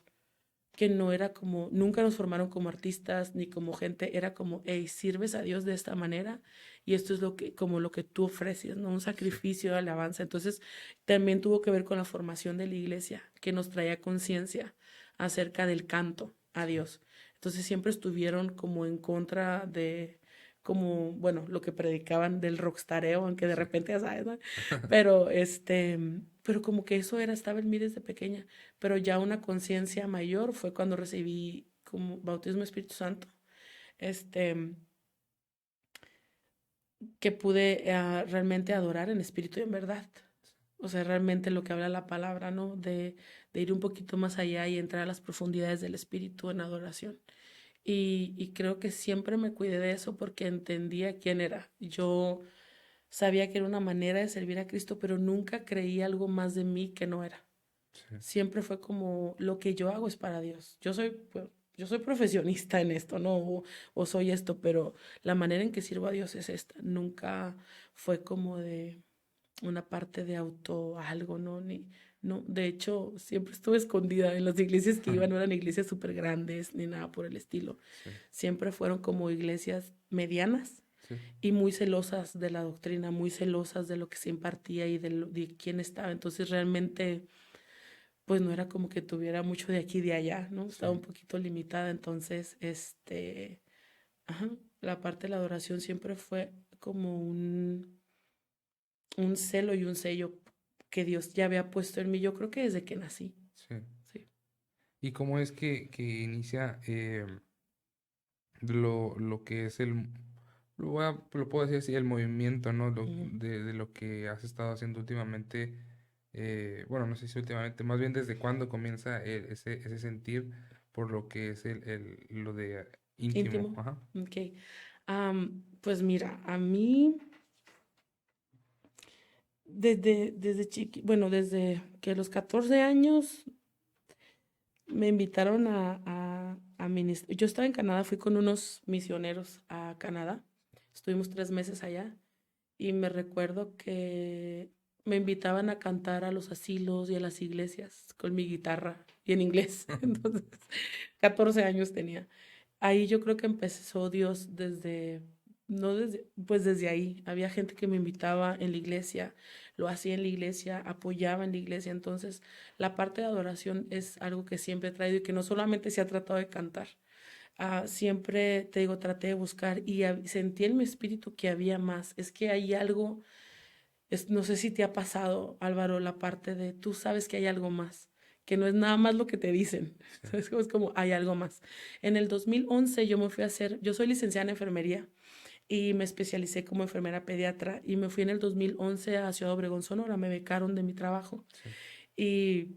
que no era como, nunca nos formaron como artistas ni como gente, era como, hey, sirves a Dios de esta manera y esto es lo que, como lo que tú ofreces, ¿no? Un Sí, sacrificio de alabanza. Entonces, también tuvo que ver con la formación de la iglesia, que nos traía conciencia acerca del canto a sí. Dios. Entonces, siempre estuvieron como en contra de, como, bueno, lo que predicaban del rockstareo, aunque de Sí. repente ya sabes, ¿no? Pero, pero como que eso era, estaba en mí desde pequeña, pero ya una conciencia mayor fue cuando recibí como bautismo Espíritu Santo, este, que pude realmente adorar en espíritu y en verdad. O sea, realmente lo que habla la palabra, ¿no? De ir un poquito más allá y entrar a las profundidades del espíritu en adoración. Y creo que siempre me cuidé de eso porque entendía quién era. Yo sabía que era una manera de servir a Cristo, pero nunca creí algo más de mí que no era. Sí, Siempre fue como lo que yo hago es para Dios. Pues, yo soy profesionista en esto, ¿no? O soy esto, pero la manera en que sirvo a Dios es esta. Nunca fue como de una parte de auto algo, ¿no? No, de hecho, siempre estuve escondida en las iglesias que iba, no eran iglesias súper grandes ni nada por el estilo. sí, Siempre fueron como iglesias medianas sí, y muy celosas de la doctrina, muy celosas de lo que se impartía y de quién estaba. Entonces, realmente pues no era como que tuviera mucho de aquí y de allá, ¿no? sí, Estaba un poquito limitada, entonces, ajá, la parte de la adoración siempre fue como un celo y un sello que Dios ya había puesto en mí, yo creo que desde que nací, sí. sí. ¿Y cómo es que inicia lo que es lo puedo decir así, el movimiento, ¿no? Ujú. De lo que has estado haciendo últimamente, bueno, no sé si últimamente, más bien desde cuándo comienza ese sentir por lo que es lo de íntimo, Íntimo, ajá, ok. Pues mira, a mí, desde bueno, desde que a los 14 años me invitaron a ministrar. Yo estaba en Canadá, fui con unos misioneros a Canadá. Estuvimos 3 meses allá y me recuerdo que me invitaban a cantar a los asilos y a las iglesias con mi guitarra y en inglés. Entonces, 14 años tenía. Ahí yo creo que empezó Dios desde, no desde, pues desde ahí. Había gente que me invitaba en la iglesia, lo hacía en la iglesia, apoyaba en la iglesia. Entonces, la parte de adoración es algo que siempre he traído y que no solamente se ha tratado de cantar. Siempre, te digo, traté de buscar y sentí en mi espíritu que había más. Es que hay algo, no sé si te ha pasado, Álvaro, la parte de tú sabes que hay algo más, que no es nada más lo que te dicen. sí, Es como hay algo más. En el 2011 yo me fui a hacer, yo soy licenciada en enfermería y me especialicé como enfermera pediatra y me fui en el 2011 a Ciudad Obregón, Sonora, me becaron de mi trabajo Sí. y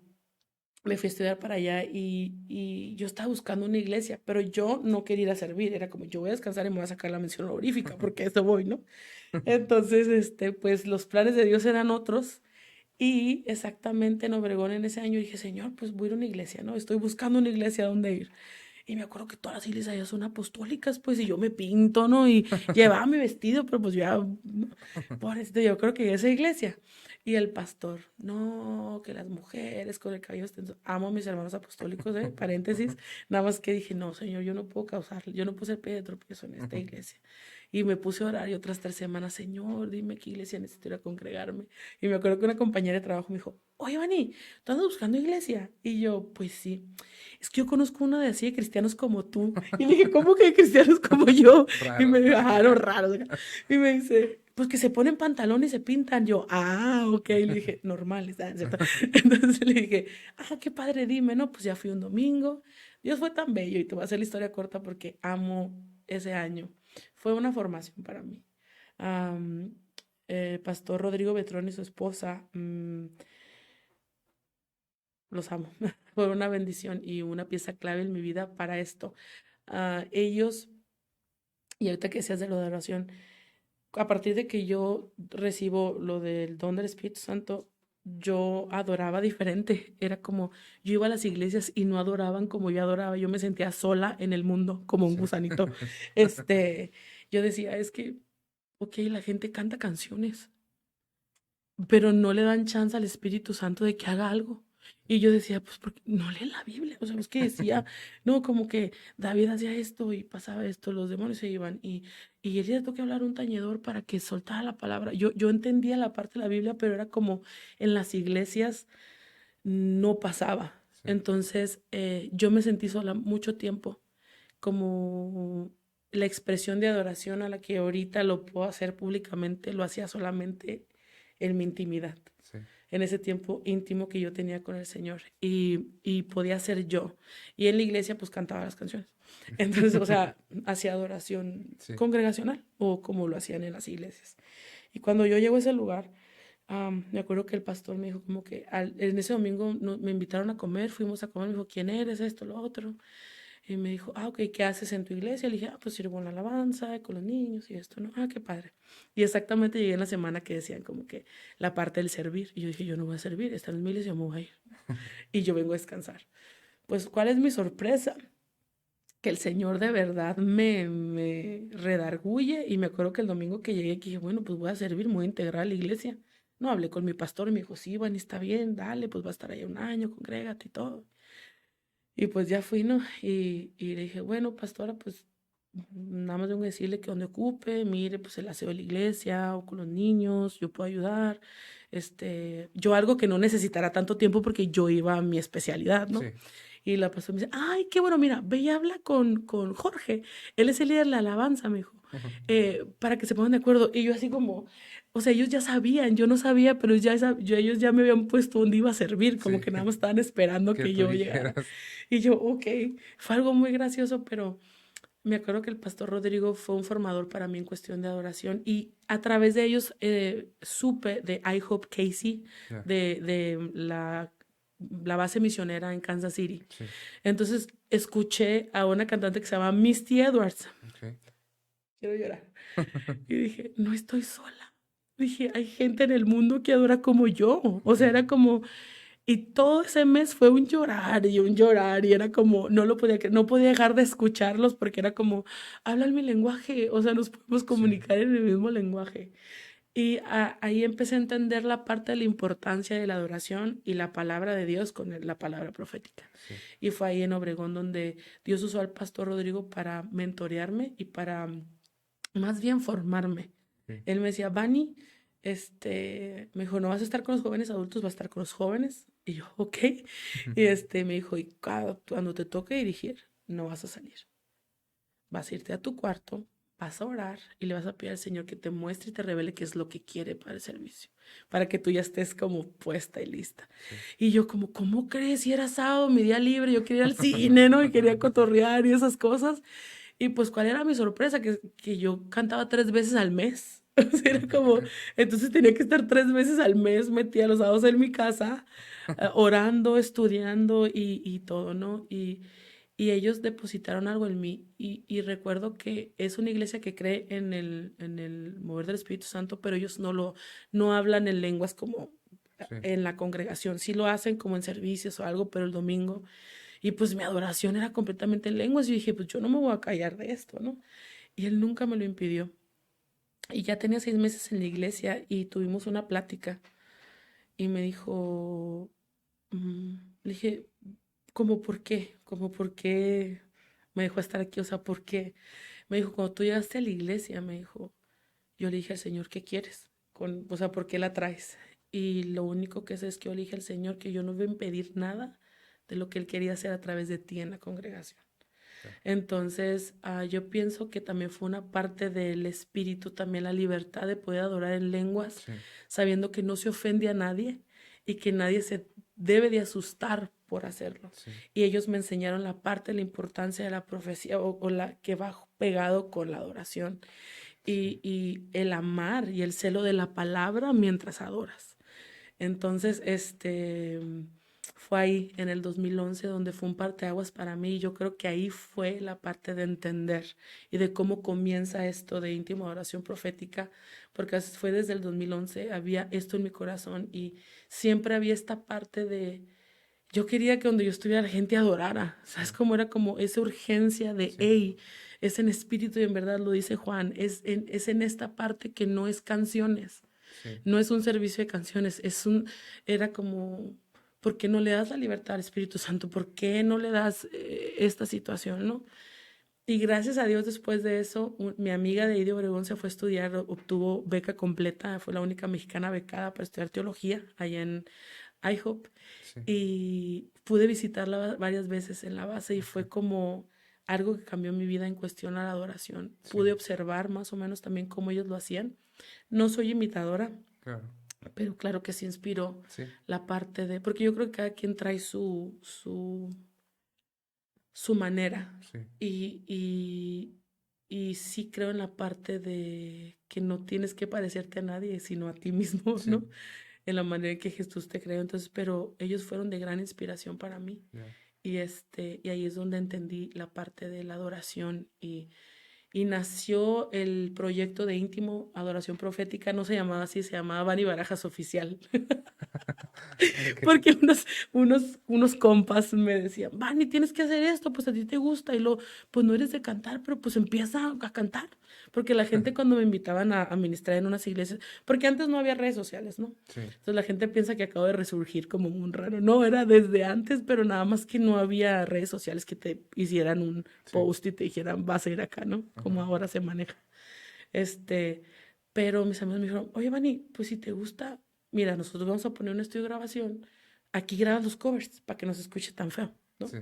me fui a estudiar para allá y yo estaba buscando una iglesia, pero yo no quería ir a servir, era como yo voy a descansar y me voy a sacar la mención honorífica porque a eso voy, ¿no? Entonces, pues los planes de Dios eran otros y exactamente en Obregón en ese año dije, Señor, pues voy a ir a una iglesia, ¿no? Estoy buscando una iglesia a donde ir. Y me acuerdo que todas las iglesias allá son apostólicas, pues, y yo me pinto, ¿no? Y llevaba mi vestido, pero pues ya, por esto, yo creo que esa iglesia. Y el pastor, no, que las mujeres con el cabello extenso. Amo a mis hermanos apostólicos, paréntesis. Nada más que dije, no, Señor, yo no puedo causar, yo no puedo ser piedra de tropiezo en esta iglesia. Y me puse a orar y otras 3 semanas, Señor, dime qué iglesia necesito ir a congregarme. Y me acuerdo que una compañera de trabajo me dijo, oye, Vani, ¿tú andas buscando iglesia? Y yo, pues sí. Es que yo conozco una de así de cristianos como tú. Y le dije, ¿cómo que de cristianos como yo? Y me Raro. dijo, ah, no, raros. Y me dice, pues que se ponen pantalones y se pintan. Yo, ok. Y le dije, normales, ¿cierto? Entonces le dije, qué padre, dime, ¿no? Pues ya fui un domingo. Dios fue tan bello y te voy a hacer la historia corta porque amo ese año. Fue una formación para mí. Am, Pastor Rodrigo Betrón y su esposa, los amo. Fue una bendición y una pieza clave en mi vida para esto. Ellos, y ahorita que decías de lo de oración, a partir de que yo recibo lo del don del Espíritu Santo, yo adoraba diferente. Era como, yo iba a las iglesias y no adoraban como yo adoraba. Yo me sentía sola en el mundo, como un Sí. gusanito. Este, yo decía, es que, ok, la gente canta canciones, pero no le dan chance al Espíritu Santo de que haga algo. Y yo decía, pues porque no lee la Biblia. O sea, es que decía, no, como que David hacía esto y pasaba esto, los demonios se iban y él le tengo que hablar a un tañedor para que soltara la palabra. Yo entendía la parte de la Biblia, pero era como en las iglesias no pasaba. Sí. Entonces, yo me sentí sola mucho tiempo, como la expresión de adoración a la que ahorita lo puedo hacer públicamente, lo hacía solamente en mi intimidad, Sí. en ese tiempo íntimo que yo tenía con el Señor y podía ser yo. Y en la iglesia pues cantaba las canciones. Entonces, o sea, hacía adoración Sí. congregacional o como lo hacían en las iglesias. Y cuando yo llego a ese lugar, me acuerdo que el pastor me dijo como que en ese domingo me invitaron a comer, fuimos a comer, me dijo, ¿quién eres? Esto, lo otro. Y me dijo, ok, ¿qué haces en tu iglesia? Le dije, pues sirvo en la alabanza, con los niños y esto, ¿no? Qué padre. Y exactamente llegué en la semana que decían como que la parte del servir. Y yo dije, yo no voy a servir, esta no es mi iglesia, yo me voy a ir. Y yo vengo a descansar. Pues, ¿cuál es mi sorpresa? Que el Señor de verdad me redarguye. Y me acuerdo que el domingo que llegué, que dije, bueno, pues voy a servir, me voy a integrar a la iglesia. No, hablé con mi pastor y me dijo, sí, bueno, está bien, dale, pues va a estar ahí un año, congrégate y todo. Y pues ya fui, ¿no? Y le dije, bueno, pastora, pues nada más tengo que decirle que donde ocupe, mire, pues el aseo de la iglesia o con los niños, yo puedo ayudar. Yo algo que no necesitará tanto tiempo porque yo iba a mi especialidad, ¿no? Sí. Y la pastora me dice, ay, qué bueno, mira, ve y habla con Jorge. Él es el líder de la alabanza, me dijo, para que se pongan de acuerdo. Y yo así como, o sea, ellos ya sabían, yo no sabía, pero ellos ya me habían puesto donde iba a servir, como Sí. que nada más estaban esperando Que que tú yo llegara. dijeras. Y yo, ok, fue algo muy gracioso, pero me acuerdo que el pastor Rodrigo fue un formador para mí en cuestión de adoración y a través de ellos supe de iHope Casey, Ya. de la base misionera en Kansas City. Sí. Entonces escuché a una cantante que se llama Misty Edwards. Ok. Quiero llorar. Y dije, no estoy sola. Dije, hay gente en el mundo que adora como yo. O sea, era como, y todo ese mes fue un llorar, y era como, no lo podía, no podía dejar de escucharlos porque era como, hablan mi lenguaje, o sea, nos podemos Sí. comunicar en el mismo lenguaje. Y ahí empecé a entender la parte de la importancia de la adoración y la palabra de Dios con la palabra profética. Sí. Y fue ahí en Obregón donde Dios usó al pastor Rodrigo para mentorearme y para más bien formarme. Sí. Él me decía, Vani, me dijo, no vas a estar con los jóvenes adultos, vas a estar con los jóvenes. Y yo, ok. Y me dijo, y cuando te toque dirigir, no vas a salir. Vas a irte a tu cuarto, vas a orar y le vas a pedir al Señor que te muestre y te revele qué es lo que quiere para el servicio, para que tú ya estés como puesta y lista. Sí. Y yo como, ¿cómo crees? Si era sábado, mi día libre, yo quería ir al cine, ¿no? Y quería cotorrear y esas cosas. Y pues, ¿cuál era mi sorpresa? Que yo cantaba 3 veces al mes. O sea, era como, entonces tenía que estar 3 veces al mes metida los sábados en mi casa, orando, estudiando y todo, ¿no? Y ellos depositaron algo en mí. Y recuerdo que es una iglesia que cree en el mover del Espíritu Santo, pero ellos no hablan en lenguas como Sí, en la congregación. Sí lo hacen como en servicios o algo, pero el domingo. Y pues mi adoración era completamente en lenguas. Y dije, pues yo no me voy a callar de esto, ¿no? Y él nunca me lo impidió. Y ya tenía 6 meses en la iglesia y tuvimos una plática. Y me dijo, le dije, ¿cómo por qué? ¿Cómo por qué me dejó estar aquí? O sea, ¿por qué? Me dijo, cuando tú llegaste a la iglesia, me dijo, yo le dije al Señor, ¿qué quieres? O sea, ¿por qué la traes? Y lo único que sé es que yo le dije al Señor que yo no iba a impedir nada de lo que Él quería hacer a través de ti en la congregación. claro. Entonces, yo pienso que también fue una parte del espíritu, también la libertad de poder adorar en lenguas, Sí, sabiendo que no se ofende a nadie y que nadie se debe de asustar por hacerlo. sí, Y ellos me enseñaron la parte de la importancia de la profecía o la que va pegado con la adoración sí, y el amar y el celo de la palabra mientras adoras. Entonces, fue ahí en el 2011 donde fue un parteaguas para mí y yo creo que ahí fue la parte de entender y de cómo comienza esto de íntima oración profética, porque fue desde el 2011, había esto en mi corazón y siempre había esta parte de, yo quería que donde yo estuviera la gente adorara, sí, ¿sabes cómo era como esa urgencia de, sí, hey, es en espíritu y en verdad lo dice Juan, es en esta parte que no es canciones, sí, no es un servicio de canciones, era como, ¿por qué no le das la libertad al Espíritu Santo? ¿Por qué no le das esta situación, no? Y gracias a Dios después de eso, mi amiga de ahí de Obregón se fue a estudiar, obtuvo beca completa, fue la única mexicana becada para estudiar teología allá en IHOP sí, y pude visitarla varias veces en la base y ok, fue como algo que cambió mi vida en cuestión a la adoración. sí, Pude observar más o menos también cómo ellos lo hacían. No soy imitadora, claro, pero claro que sí inspiró sí, la parte de, porque yo creo que cada quien trae su manera sí, y sí creo en la parte de que no tienes que parecerte a nadie, sino a ti mismo, sí, ¿no? En la manera en que Jesús te creó. Entonces, pero ellos fueron de gran inspiración para mí. ya, Y ahí es donde entendí la parte de la adoración y nació el proyecto de íntimo adoración profética, no se llamaba así, se llamaba Bani Barajas Oficial. ok, Porque unos compas me decían, Vani, tienes que hacer esto, pues a ti te gusta. Y luego, pues no eres de cantar, pero pues empieza a cantar. Porque la gente cuando me invitaban a ministrar en unas iglesias, porque antes no había redes sociales, ¿no? sí, Entonces la gente piensa que acabo de resurgir como un raro. No, era desde antes, pero nada más que no había redes sociales que te hicieran un sí, post y te dijeran, vas a ir acá, ¿no? ajá, Como ahora se maneja. Este, pero mis amigos me dijeron, oye, Vani, pues si te gusta, mira, nosotros vamos a poner un estudio de grabación, aquí grabas los covers para que no se escuche tan feo, ¿no? sí,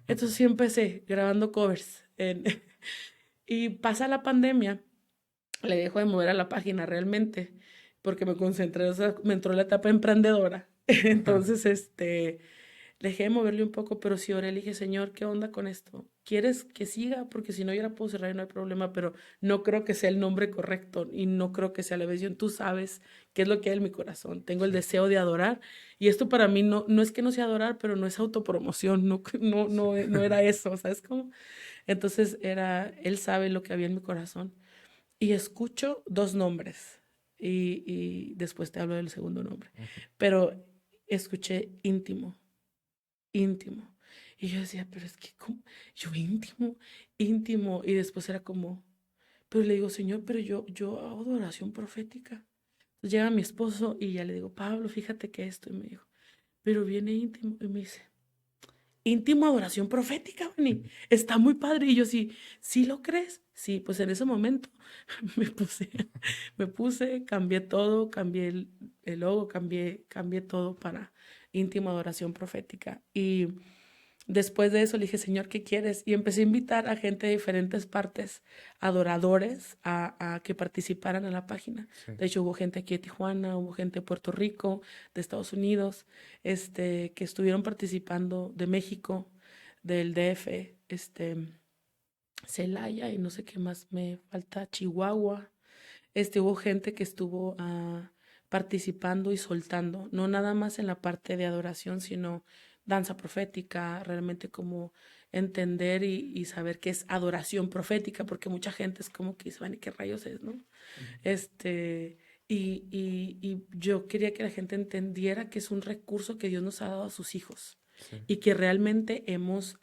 Entonces sí empecé grabando covers. Y pasa la pandemia, le dejo de mover a la página realmente, porque me concentré, o sea, me entró la etapa emprendedora. Entonces, dejé de moverle un poco, pero sí oré, le dije, Señor, ¿qué onda con esto? ¿Quieres que siga? Porque si no, ya la puedo cerrar y no hay problema, pero no creo que sea el nombre correcto y no creo que sea la visión. Tú sabes qué es lo que hay en mi corazón. Tengo el sí, deseo de adorar y esto para mí no es que no sea adorar, pero no es autopromoción, sí, no era eso, ¿sabes cómo? Entonces él sabe lo que había en mi corazón y escucho dos nombres y después te hablo del segundo nombre, ujú, pero escuché íntimo íntimo. Y yo decía, pero es que, ¿cómo? Yo íntimo, íntimo. Y después era como, pero le digo, Señor, pero yo hago adoración profética. Entonces llega mi esposo y ya le digo, Pablo, fíjate que esto. Y me dijo, pero viene íntimo. Y me dice, íntimo adoración profética, Vani. ujú, Está muy padre. Y yo, sí, ¿sí lo crees? Sí, pues en ese momento me puse, me puse, cambié todo, cambié el logo, cambié todo para íntimo adoración profética. Y después de eso le dije, Señor, ¿qué quieres? Y empecé a invitar a gente de diferentes partes, adoradores, a que participaran en la página. sí, De hecho, hubo gente aquí de Tijuana, hubo gente de Puerto Rico, de Estados Unidos, que estuvieron participando de México, del DF, Celaya y no sé qué más me falta, Chihuahua. Hubo gente que estuvo participando y soltando, no nada más en la parte de adoración, sino danza profética, realmente como entender y saber qué es adoración profética, porque mucha gente es como que dice, "Vale, ¿qué rayos es, no?". Ujú. Este, y yo quería que la gente entendiera que es un recurso que Dios nos ha dado a sus hijos Sí, y que realmente hemos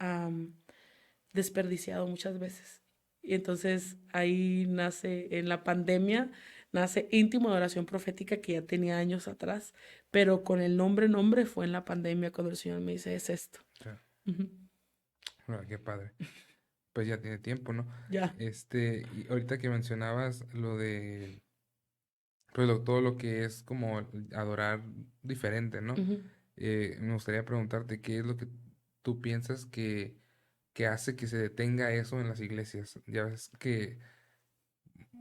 desperdiciado muchas veces. Y entonces ahí nace, en la pandemia, nace Íntimo de Oración Profética que ya tenía años atrás, pero con el nombre fue en la pandemia cuando el Señor me dice, es esto. sí. Ujú. Ah, qué padre. Pues ya tiene tiempo, ¿no? Ya. Y ahorita que mencionabas lo de, pues todo lo que es como adorar diferente, ¿no? Ujú. Me gustaría preguntarte qué es lo que tú piensas que hace que se detenga eso en las iglesias. Ya ves que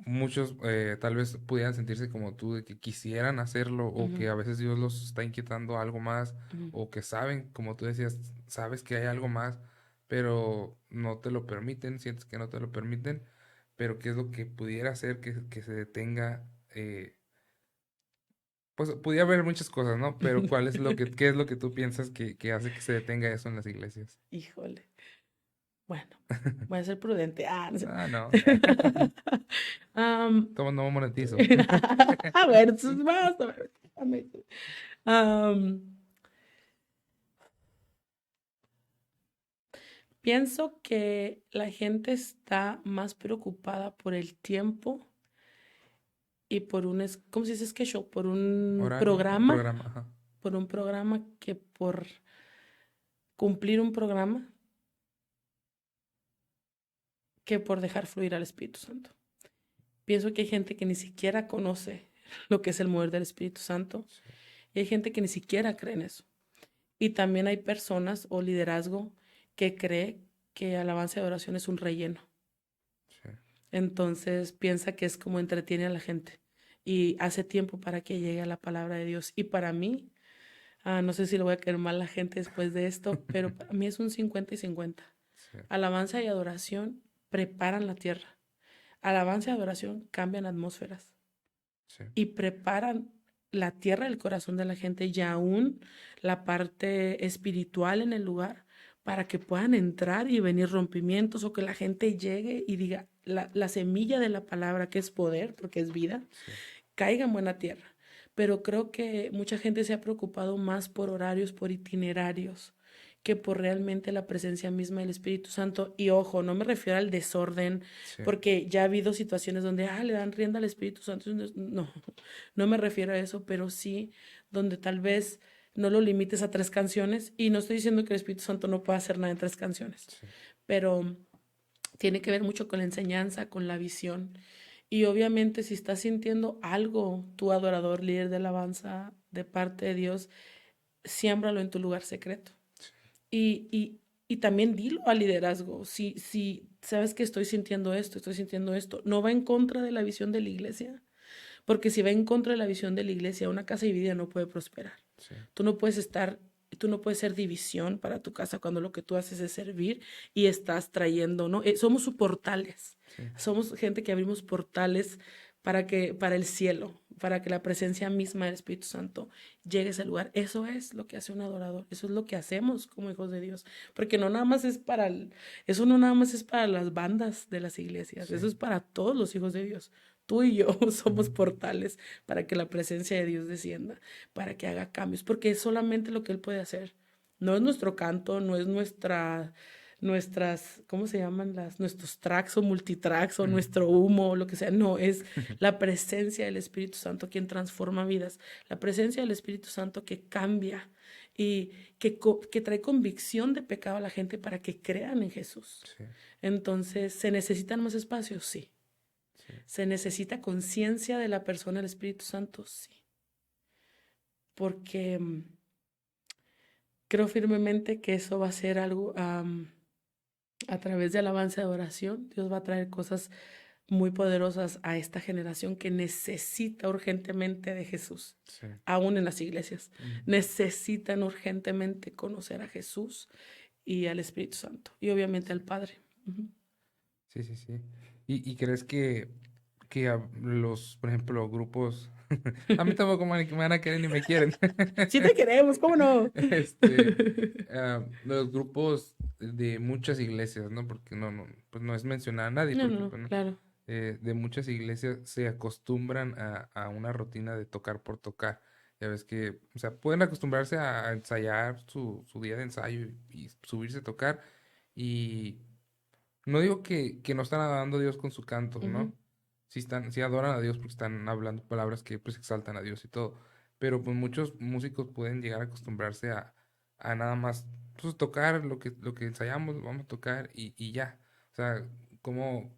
muchos tal vez pudieran sentirse como tú, de que quisieran hacerlo o Ujú. que a veces Dios los está inquietando algo más Ujú. o que saben, como tú decías, sabes que hay algo más, pero no te lo permiten, sientes que no te lo permiten, pero qué es lo que pudiera hacer que se detenga. Pues pudiera haber muchas cosas, ¿no? Pero ¿cuál es qué es lo que tú piensas que hace que se detenga eso en las iglesias? Híjole. Bueno, voy a ser prudente. No sé. Ah, no. Am, No monetizo. bueno, entonces vamos a ver. Am, Pienso que la gente está más preocupada por el tiempo y por ¿cómo se dice? Es que show, Horario, programa, ajá. por un programa que por cumplir un programa, que por dejar fluir al Espíritu Santo. Pienso que hay gente que ni siquiera conoce lo que es el mover del Espíritu Santo Sí, y hay gente que ni siquiera cree en eso. Y también hay personas o liderazgo que cree que alabanza y adoración es un relleno. sí. Entonces piensa que es como entretiene a la gente y hace tiempo para que llegue a la palabra de Dios. Y para mí, no sé si le voy a caer mal a la gente después de esto, pero para mí es un 50 y 50. Sí, Alabanza y adoración preparan la tierra. Alabanza y adoración cambian atmósferas sí, y preparan la tierra, el corazón de la gente y aún la parte espiritual en el lugar para que puedan entrar y venir rompimientos o que la gente llegue y diga la semilla de la palabra que es poder, porque es vida, sí, caiga en buena tierra. Pero creo que mucha gente se ha preocupado más por horarios, por itinerarios, que por realmente la presencia misma del Espíritu Santo. Y ojo, no me refiero al desorden, sí, porque ya ha habido situaciones donde le dan rienda al Espíritu Santo. No, no me refiero a eso, pero sí donde tal vez no lo limites a 3 canciones. Y no estoy diciendo que el Espíritu Santo no pueda hacer nada en 3 canciones, sí, pero tiene que ver mucho con la enseñanza, con la visión. Y obviamente si estás sintiendo algo, tu adorador, líder de alabanza de parte de Dios, siémbralo en tu lugar secreto. sí, Y, y, y también dilo al liderazgo. Si sabes que estoy sintiendo esto, no va en contra de la visión de la iglesia. Porque si va en contra de la visión de la iglesia, una casa dividida no puede prosperar. sí, Tú no puedes estar, tú no puedes ser división para tu casa cuando lo que tú haces es servir y estás trayendo, ¿no? Somos sus portales. sí, Somos gente que abrimos portales para el cielo, para que la presencia misma del Espíritu Santo llegue a ese lugar. Eso es lo que hace un adorador. Eso es lo que hacemos como hijos de Dios. Porque no nada más es eso no nada más es para las bandas de las iglesias. sí. Eso es para todos los hijos de Dios. Tú y yo somos Ujú. portales para que la presencia de Dios descienda, para que haga cambios, porque es solamente lo que Él puede hacer. No es nuestro canto, no es ¿cómo se llaman nuestros tracks o multitracks o Ujú. nuestro humo o lo que sea. No, es la presencia del Espíritu Santo quien transforma vidas, la presencia del Espíritu Santo que cambia y que trae convicción de pecado a la gente para que crean en Jesús. Sí, Entonces, ¿se necesitan más espacios? Sí. sí, ¿Se necesita conciencia de la persona del Espíritu Santo? Sí. Porque creo firmemente que eso va a ser algo a través de alabanza y adoración. Dios va a traer cosas muy poderosas a esta generación que necesita urgentemente de Jesús, sí. aún en las iglesias. Ujú. Necesitan urgentemente conocer a Jesús y al Espíritu Santo y obviamente Sí. al Padre. Ujú. Sí, sí, sí. ¿Y crees que los, por ejemplo, grupos... A mí tampoco me van a querer ni me quieren. Sí te queremos, ¿cómo no? Este, los grupos de muchas iglesias, ¿no? Porque pues no es mencionar a nadie, No, porque no, pues, no, claro. de muchas iglesias se acostumbran a una rutina de tocar por tocar. Ya ves que, o sea, pueden acostumbrarse a ensayar su día de ensayo y subirse a tocar. Y no digo que no están adorando a Dios con su canto, Ujú. ¿no? Sí adoran a Dios porque están hablando palabras que pues exaltan a Dios y todo. Pero pues muchos músicos pueden llegar a acostumbrarse a nada más pues, tocar lo que ensayamos, vamos a tocar y ya. O sea, ¿cómo,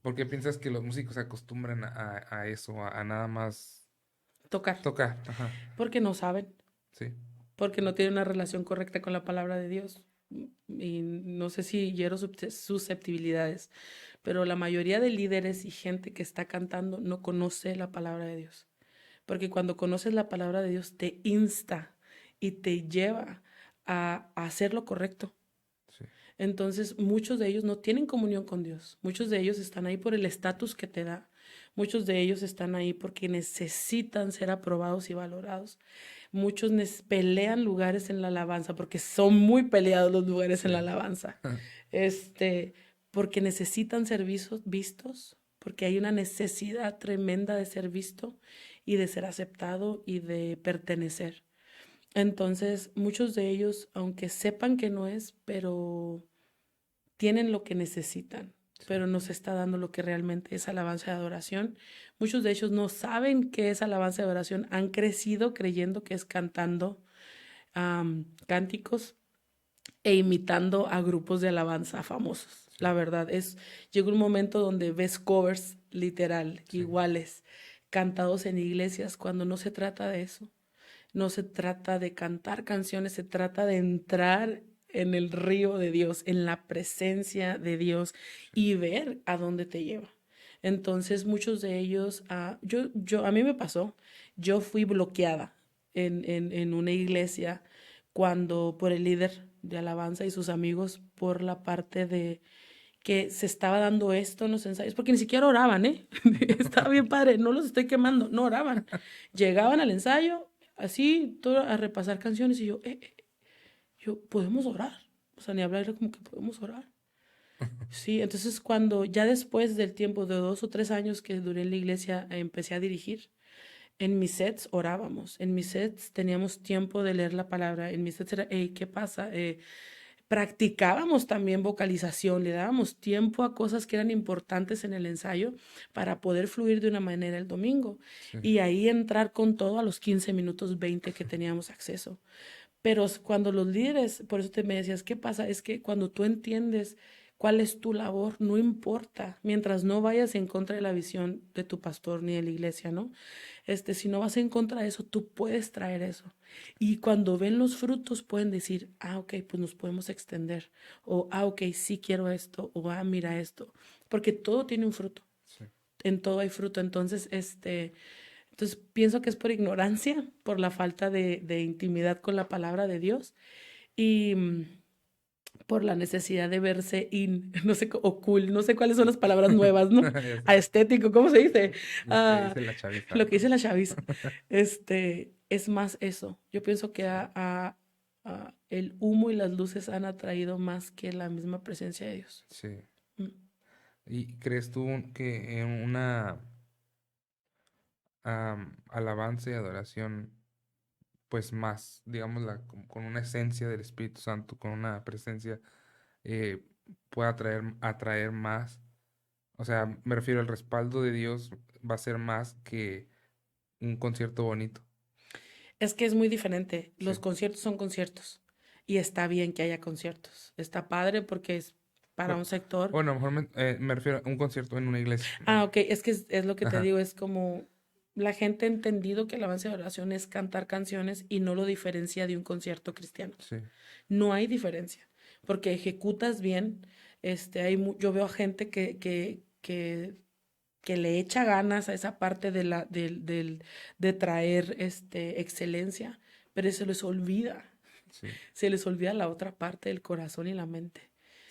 por qué piensas que los músicos se acostumbran a eso, a nada más Tocar, tocar? Ajá, porque no saben, sí, porque no tienen una relación correcta con la palabra de Dios. Y no sé si hiero susceptibilidades, pero la mayoría de líderes y gente que está cantando no conoce la palabra de Dios. Porque cuando conoces la palabra de Dios te insta y te lleva a hacer lo correcto. sí, Entonces, muchos de ellos no tienen comunión con Dios. Muchos de ellos están ahí por el estatus que te da. Muchos de ellos están ahí porque necesitan ser aprobados y valorados. Muchos pelean lugares en la alabanza porque son muy peleados los lugares en la sí. alabanza. Este, porque necesitan ser vistos, porque hay una necesidad tremenda de ser visto y de ser aceptado y de pertenecer. Entonces, muchos de ellos, aunque sepan que no es, pero tienen lo que necesitan, Sí. pero no se está dando lo que realmente es alabanza y adoración. Muchos de ellos no saben qué es alabanza y adoración, han crecido creyendo que es cantando cánticos e imitando a grupos de alabanza famosos. Sí, La verdad es, llega un momento donde ves covers literal, sí, iguales, cantados en iglesias, cuando no se trata de eso. No se trata de cantar canciones, se trata de entrar en el río de Dios, en la presencia de Dios sí, y ver a dónde te lleva. Entonces, muchos de ellos, a mí me pasó, yo fui bloqueada en una iglesia cuando por el líder de alabanza y sus amigos por la parte de que se estaba dando esto en los ensayos, porque ni siquiera oraban, ¿eh? Estaba bien padre, no los estoy quemando, no oraban. Llegaban al ensayo, así, todo a repasar canciones, y yo, podemos orar. O sea, ni hablar, era como que podemos orar. Sí, entonces cuando ya después del tiempo de 2 o 3 años que duré en la iglesia, empecé a dirigir. En mis sets orábamos, en mis sets teníamos tiempo de leer la palabra, en mis sets era, hey, ¿qué pasa? Practicábamos también vocalización, le dábamos tiempo a cosas que eran importantes en el ensayo para poder fluir de una manera el domingo sí, y ahí entrar con todo a los 15 minutos 20 que teníamos acceso. Pero cuando los líderes, por eso te me decías, ¿qué pasa? Es que cuando tú entiendes cuál es tu labor, no importa, mientras no vayas en contra de la visión de tu pastor ni de la iglesia, ¿no? Si no vas en contra de eso, tú puedes traer eso. Y cuando ven los frutos, pueden decir, ok, pues nos podemos extender. O, ok, sí quiero esto. O, mira esto. Porque todo tiene un fruto. sí. En todo hay fruto. Entonces pienso que es por ignorancia, por la falta de intimidad con la palabra de Dios y por la necesidad de verse no sé, o cool, no sé cuáles son las palabras nuevas, ¿no? Ya sé. Aesthetic, ¿cómo se dice? Lo que Ah, dice la chaviza, lo que dice ¿no? la chaviza. Es más eso. Yo pienso que Sí, el humo y las luces han atraído más que la misma presencia de Dios. sí. Mm. ¿Y crees tú que en una alabanza y adoración, pues más, digámosla, con una esencia del Espíritu Santo, con una presencia, eh, pueda atraer más? O sea, me refiero al respaldo de Dios va a ser más que un concierto bonito. Es que es muy diferente. Sí. Los conciertos son conciertos. Y está bien que haya conciertos. Está padre porque es para Bueno, un sector. bueno, a lo mejor me refiero a un concierto en una iglesia. Vaya. Ok, es que es lo que te Ajá, digo, es como la gente ha entendido que el avance de oración es cantar canciones y no lo diferencia de un concierto cristiano. sí, No hay diferencia, porque ejecutas bien. Yo veo a gente que le echa ganas a esa parte de traer excelencia, pero se les olvida sí, la otra parte del corazón y la mente.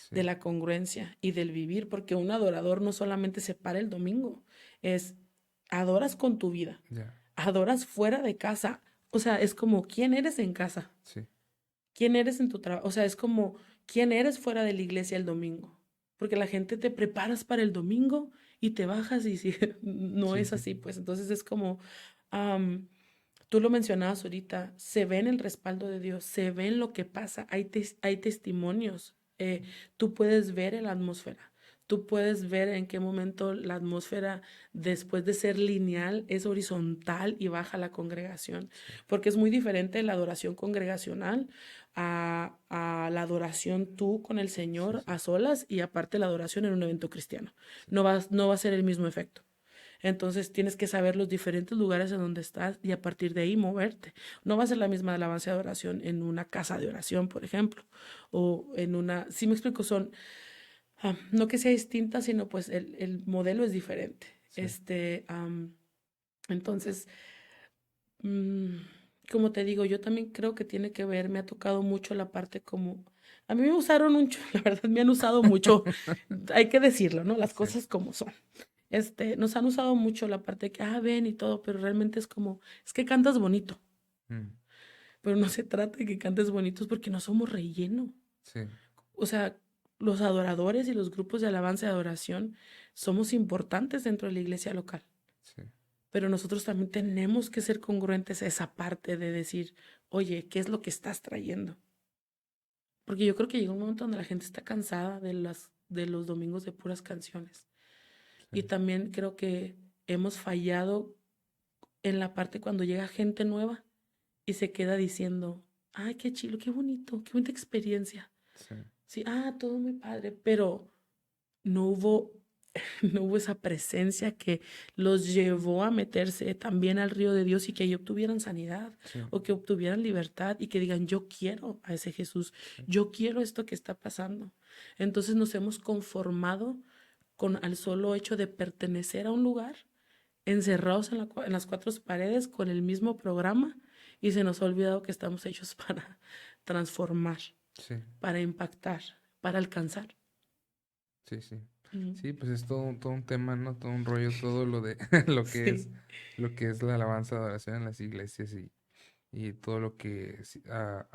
Sí, de la congruencia y del vivir, porque un adorador no solamente se para el domingo, es adoras con tu vida, ya, adoras fuera de casa, o sea, es como quién eres en casa, sí, quién eres en tu trabajo, o sea, es como quién eres fuera de la iglesia el domingo, porque la gente te preparas para el domingo y te bajas y si no sí, es sí, así, pues entonces es como, am, tú lo mencionabas ahorita, se ve en el respaldo de Dios, se ve en lo que pasa, hay testimonios, tú puedes ver en la atmósfera, tú puedes ver en qué momento la atmósfera, después de ser lineal, es horizontal y baja la congregación, sí, porque es muy diferente la adoración congregacional a la adoración tú con el sí, Señor sí, a solas y aparte la adoración en un evento cristiano. sí, No va a ser el mismo efecto. Entonces tienes que saber los diferentes lugares en donde estás y a partir de ahí moverte. No va a ser la misma alabanza de oración en una casa de oración, por ejemplo, o en una, si me explico, son, no que sea distinta, sino pues el modelo es diferente. sí, Entonces, mm, como te digo, yo también creo que tiene que ver, me ha tocado mucho la parte como, a mí me usaron mucho, la verdad me han usado mucho, hay que decirlo, ¿no? Las sí, cosas como son. Nos han usado mucho la parte de que, ven y todo, pero realmente es como, es que cantas bonito, mm, pero no se trata de que cantes bonito, es porque no somos relleno. sí, O sea, los adoradores y los grupos de alabanza y adoración somos importantes dentro de la iglesia local, sí, pero nosotros también tenemos que ser congruentes a esa parte de decir, oye, ¿qué es lo que estás trayendo? Porque yo creo que llega un momento donde la gente está cansada de los domingos de puras canciones. sí, Y también creo que hemos fallado en la parte cuando llega gente nueva y se queda diciendo, ay, qué chilo, qué bonito, qué bonita experiencia. sí, Sí, todo muy padre, pero no hubo, no hubo esa presencia que los llevó a meterse también al río de Dios y que ahí obtuvieran sanidad sí, o que obtuvieran libertad y que digan, yo quiero a ese Jesús, sí, yo quiero esto que está pasando. Entonces nos hemos conformado con al solo hecho de pertenecer a un lugar, encerrados en las cuatro paredes con el mismo programa y se nos ha olvidado que estamos hechos para transformar, sí, para impactar, para alcanzar. sí, sí. Mm. Sí, pues es todo un tema, ¿no? Todo un rollo, todo lo de Sí. lo que es la alabanza, adoración en las iglesias y todo lo que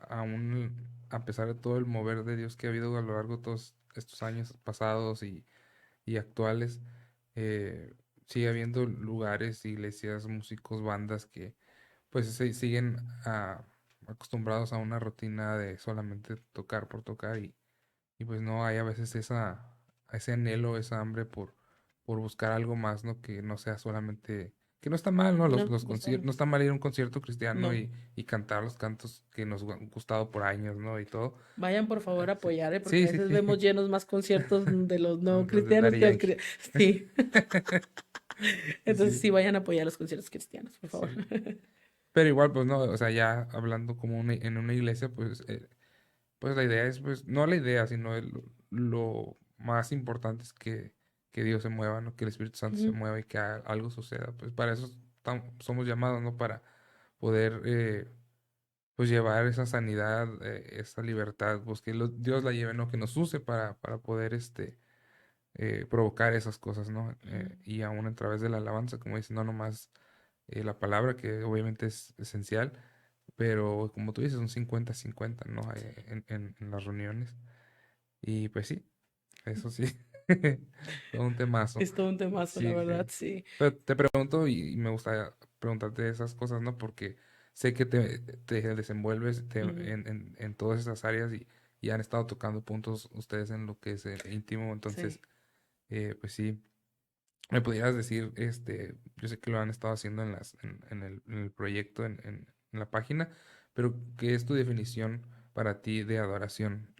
aún a pesar de todo el mover de Dios que ha habido a lo largo de todos estos años pasados y actuales, eh, sigue habiendo lugares, iglesias, músicos, bandas que pues siguen acostumbrados a una rutina de solamente tocar por tocar y pues no hay a veces ese anhelo, esa hambre por buscar algo más, ¿no? Que no sea solamente, que no está mal, ¿no? No, Los no está conciertos, mal. no está mal ir a un concierto cristiano No. y cantar los cantos que nos han gustado por años, ¿no? Y todo. Vayan por Ah, favor a sí, apoyar, porque sí, a sí, veces sí. vemos llenos más conciertos de los no Los de cristianos Daddy que los Yankee. cristianos. Sí. Entonces Sí, sí, vayan a apoyar los conciertos cristianos, por favor. sí. Pero igual, pues no, o sea, ya hablando como en una iglesia, pues la idea es, pues, no la idea, sino lo más importante es que Dios se mueva, ¿no? Que el Espíritu Santo se Ujú. mueva y que algo suceda. Pues para eso somos llamados, ¿no? Para poder, pues, llevar esa sanidad, esa libertad, pues que Dios la lleve, ¿no? Que nos use para poder, provocar esas cosas, ¿no? Y aún a través de la alabanza, como dice, no nomás la palabra, que obviamente es esencial, pero como tú dices, un 50-50, ¿no? En las reuniones. Y pues sí, eso sí, todo un temazo. Es todo un temazo, la Sí, verdad, sí. sí. Pero te pregunto y me gustaría preguntarte esas cosas, ¿no? Porque sé que te desenvuelves Ujú. en todas esas áreas y han estado tocando puntos ustedes en lo que es el íntimo, entonces, Sí. pues sí. ¿Me pudieras decir, yo sé que lo han estado haciendo en el proyecto, en la página, pero ¿qué es tu definición para ti de adoración?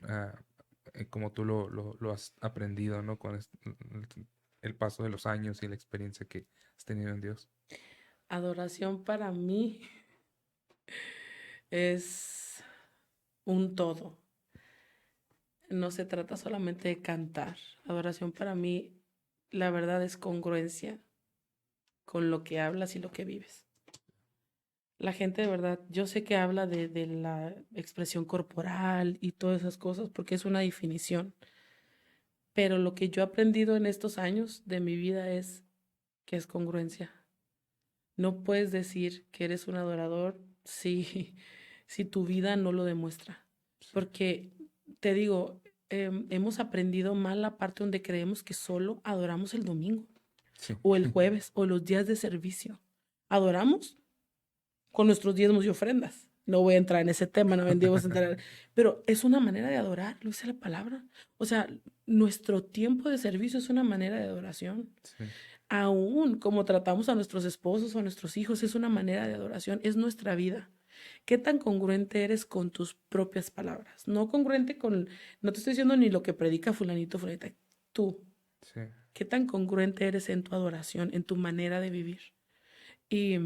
Como tú lo has aprendido, ¿no? Con el paso de los años y la experiencia que has tenido en Dios. Adoración para mí es un todo. No se trata solamente de cantar. Adoración para mí, la verdad, es congruencia con lo que hablas y lo que vives. La gente de verdad, yo sé que habla de la expresión corporal y todas esas cosas porque es una definición, Pero lo que yo he aprendido en estos años de mi vida es que es congruencia. No puedes decir que eres un adorador si, si tu vida no lo demuestra. Sí, Porque te digo, hemos aprendido mal la parte donde creemos que solo adoramos el domingo sí. o el jueves o los días de servicio. Adoramos con nuestros diezmos y ofrendas. No voy a entrar en ese tema, no vendríamos a entrar, pero es una manera de adorar, lo dice la palabra. O sea, nuestro tiempo de servicio es una manera de adoración. Sí, Aún como tratamos a nuestros esposos o a nuestros hijos, es una manera de adoración, es nuestra vida. ¿Qué tan congruente eres con tus propias palabras? No congruente con, no te estoy diciendo ni lo que predica fulanito, fulanita, tú. sí, ¿Qué tan congruente eres en tu adoración, en tu manera de vivir? Y,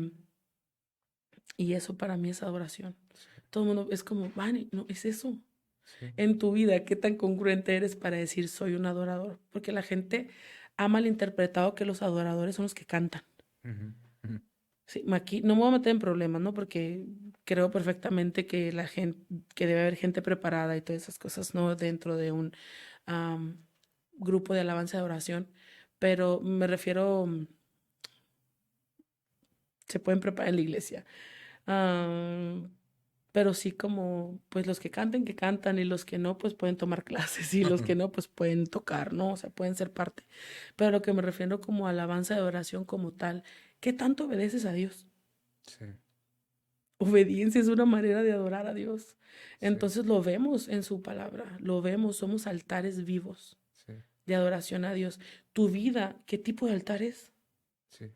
y eso para mí es adoración. sí, Todo el mundo es como, Vani, no, es eso. sí. En tu vida, ¿qué tan congruente eres para decir soy un adorador? Porque la gente ha malinterpretado que los adoradores son los que cantan. Ujú, ujú. Sí, aquí no me voy a meter en problemas, ¿no? Porque creo perfectamente que la gente, que debe haber gente preparada y todas esas cosas, ¿no? Dentro de un am, grupo de alabanza de oración. Pero me refiero, se pueden preparar en la iglesia. Am, pero sí como, pues los que cantan y los que no, pues pueden tomar clases y los que no, pues pueden tocar, ¿no? O sea, pueden ser parte. Pero a lo que me refiero como alabanza de oración como tal, ¿qué tanto obedeces a Dios? Sí, Obediencia es una manera de adorar a Dios. sí, Entonces lo vemos en su palabra, lo vemos, somos altares vivos sí, de adoración a Dios. Tu vida, ¿qué tipo de altar es? sí,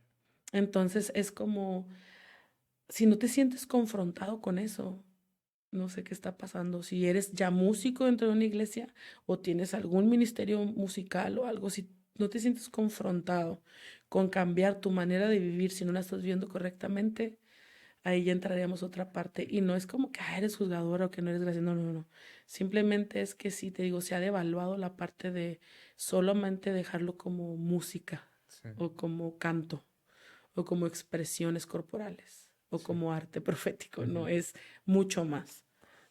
Entonces es como, si no te sientes confrontado con eso, no sé qué está pasando. Si eres ya músico dentro de una iglesia o tienes algún ministerio musical o algo, si no te sientes confrontado con cambiar tu manera de vivir, si no la estás viendo correctamente, ahí ya entraríamos a otra parte. Y no es como que eres juzgadora o que no eres graciosa, no, no, no. Simplemente es que sí, te digo, se ha devaluado la parte de solamente dejarlo como música sí, o como canto o como expresiones corporales o sí. como arte profético, no, Ujú. es mucho más,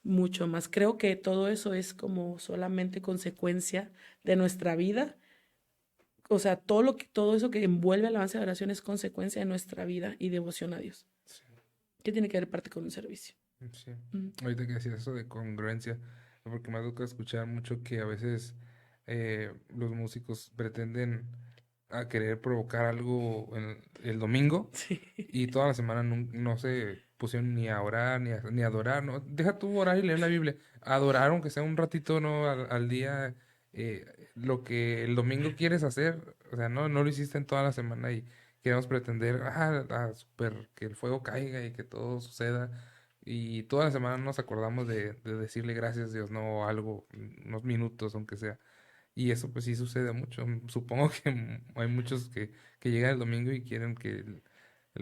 mucho más. Creo que todo eso es como solamente consecuencia de nuestra vida. O sea, todo eso que envuelve alabanza de oración es consecuencia de nuestra vida y devoción a Dios. Sí, ¿Qué tiene que ver parte con un servicio? sí. Mm. Ahorita que decías eso de congruencia, porque me ha tocado escuchar mucho que a veces los músicos pretenden a querer provocar algo en el domingo Sí. y toda la semana no se pusieron ni a orar ni a adorar, ¿no? Deja tú orar y leer la Biblia, adorar aunque sea un ratito, ¿no? Al día, lo que el domingo quieres hacer, o sea, no lo hiciste en toda la semana y queremos pretender, super, que el fuego caiga y que todo suceda. Y toda la semana nos acordamos de decirle gracias a Dios, no algo, unos minutos aunque sea. Y eso pues sí sucede mucho. Supongo que hay muchos que llegan el domingo y quieren que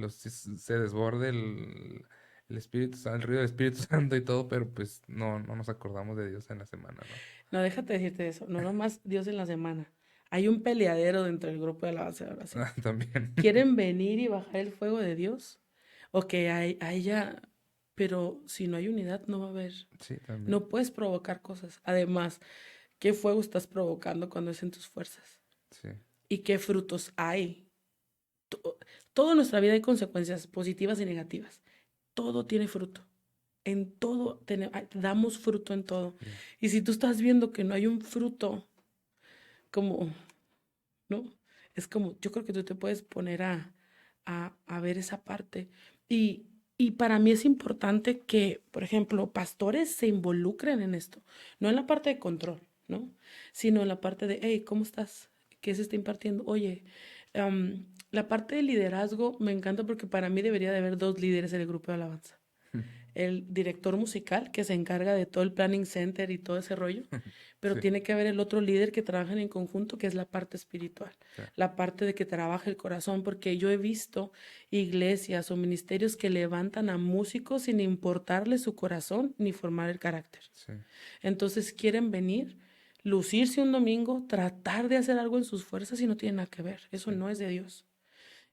se desborde el Espíritu Santo, el río del Espíritu Santo y todo, pero pues no nos acordamos de Dios en la semana, ¿no? No, déjate decirte eso. No nomás Dios en la semana. Hay un peleadero dentro del grupo de alabanza de oración. Ah, también. ¿Quieren venir y bajar el fuego de Dios? Ok, hay ya, pero si no hay unidad, no va a haber. Sí, también. No puedes provocar cosas. Además, ¿qué fuego estás provocando cuando es en tus fuerzas? Sí, ¿Y qué frutos hay? To- Toda nuestra vida hay consecuencias positivas y negativas. Todo tiene fruto. En todo damos fruto en todo. sí, Y si tú estás viendo que no hay un fruto, como, ¿no? Es como, yo creo que tú te puedes poner a ver esa parte. Y, y para mí es importante que, por ejemplo, pastores se involucren en esto, no en la parte de control, ¿no? Sino en la parte de, hey, ¿cómo estás? ¿Qué se está impartiendo? Oye, la parte de liderazgo me encanta porque para mí debería de haber dos líderes en el grupo de alabanza. El director musical que se encarga de todo el planning center y todo ese rollo, pero sí, tiene que haber el otro líder que trabaja en conjunto, que es la parte espiritual, sí, la parte de que trabaja el corazón, porque yo he visto iglesias o ministerios que levantan a músicos sin importarle su corazón ni formar el carácter. sí, Entonces quieren venir, lucirse un domingo, tratar de hacer algo en sus fuerzas y no tiene nada que ver. Eso sí, no es de Dios.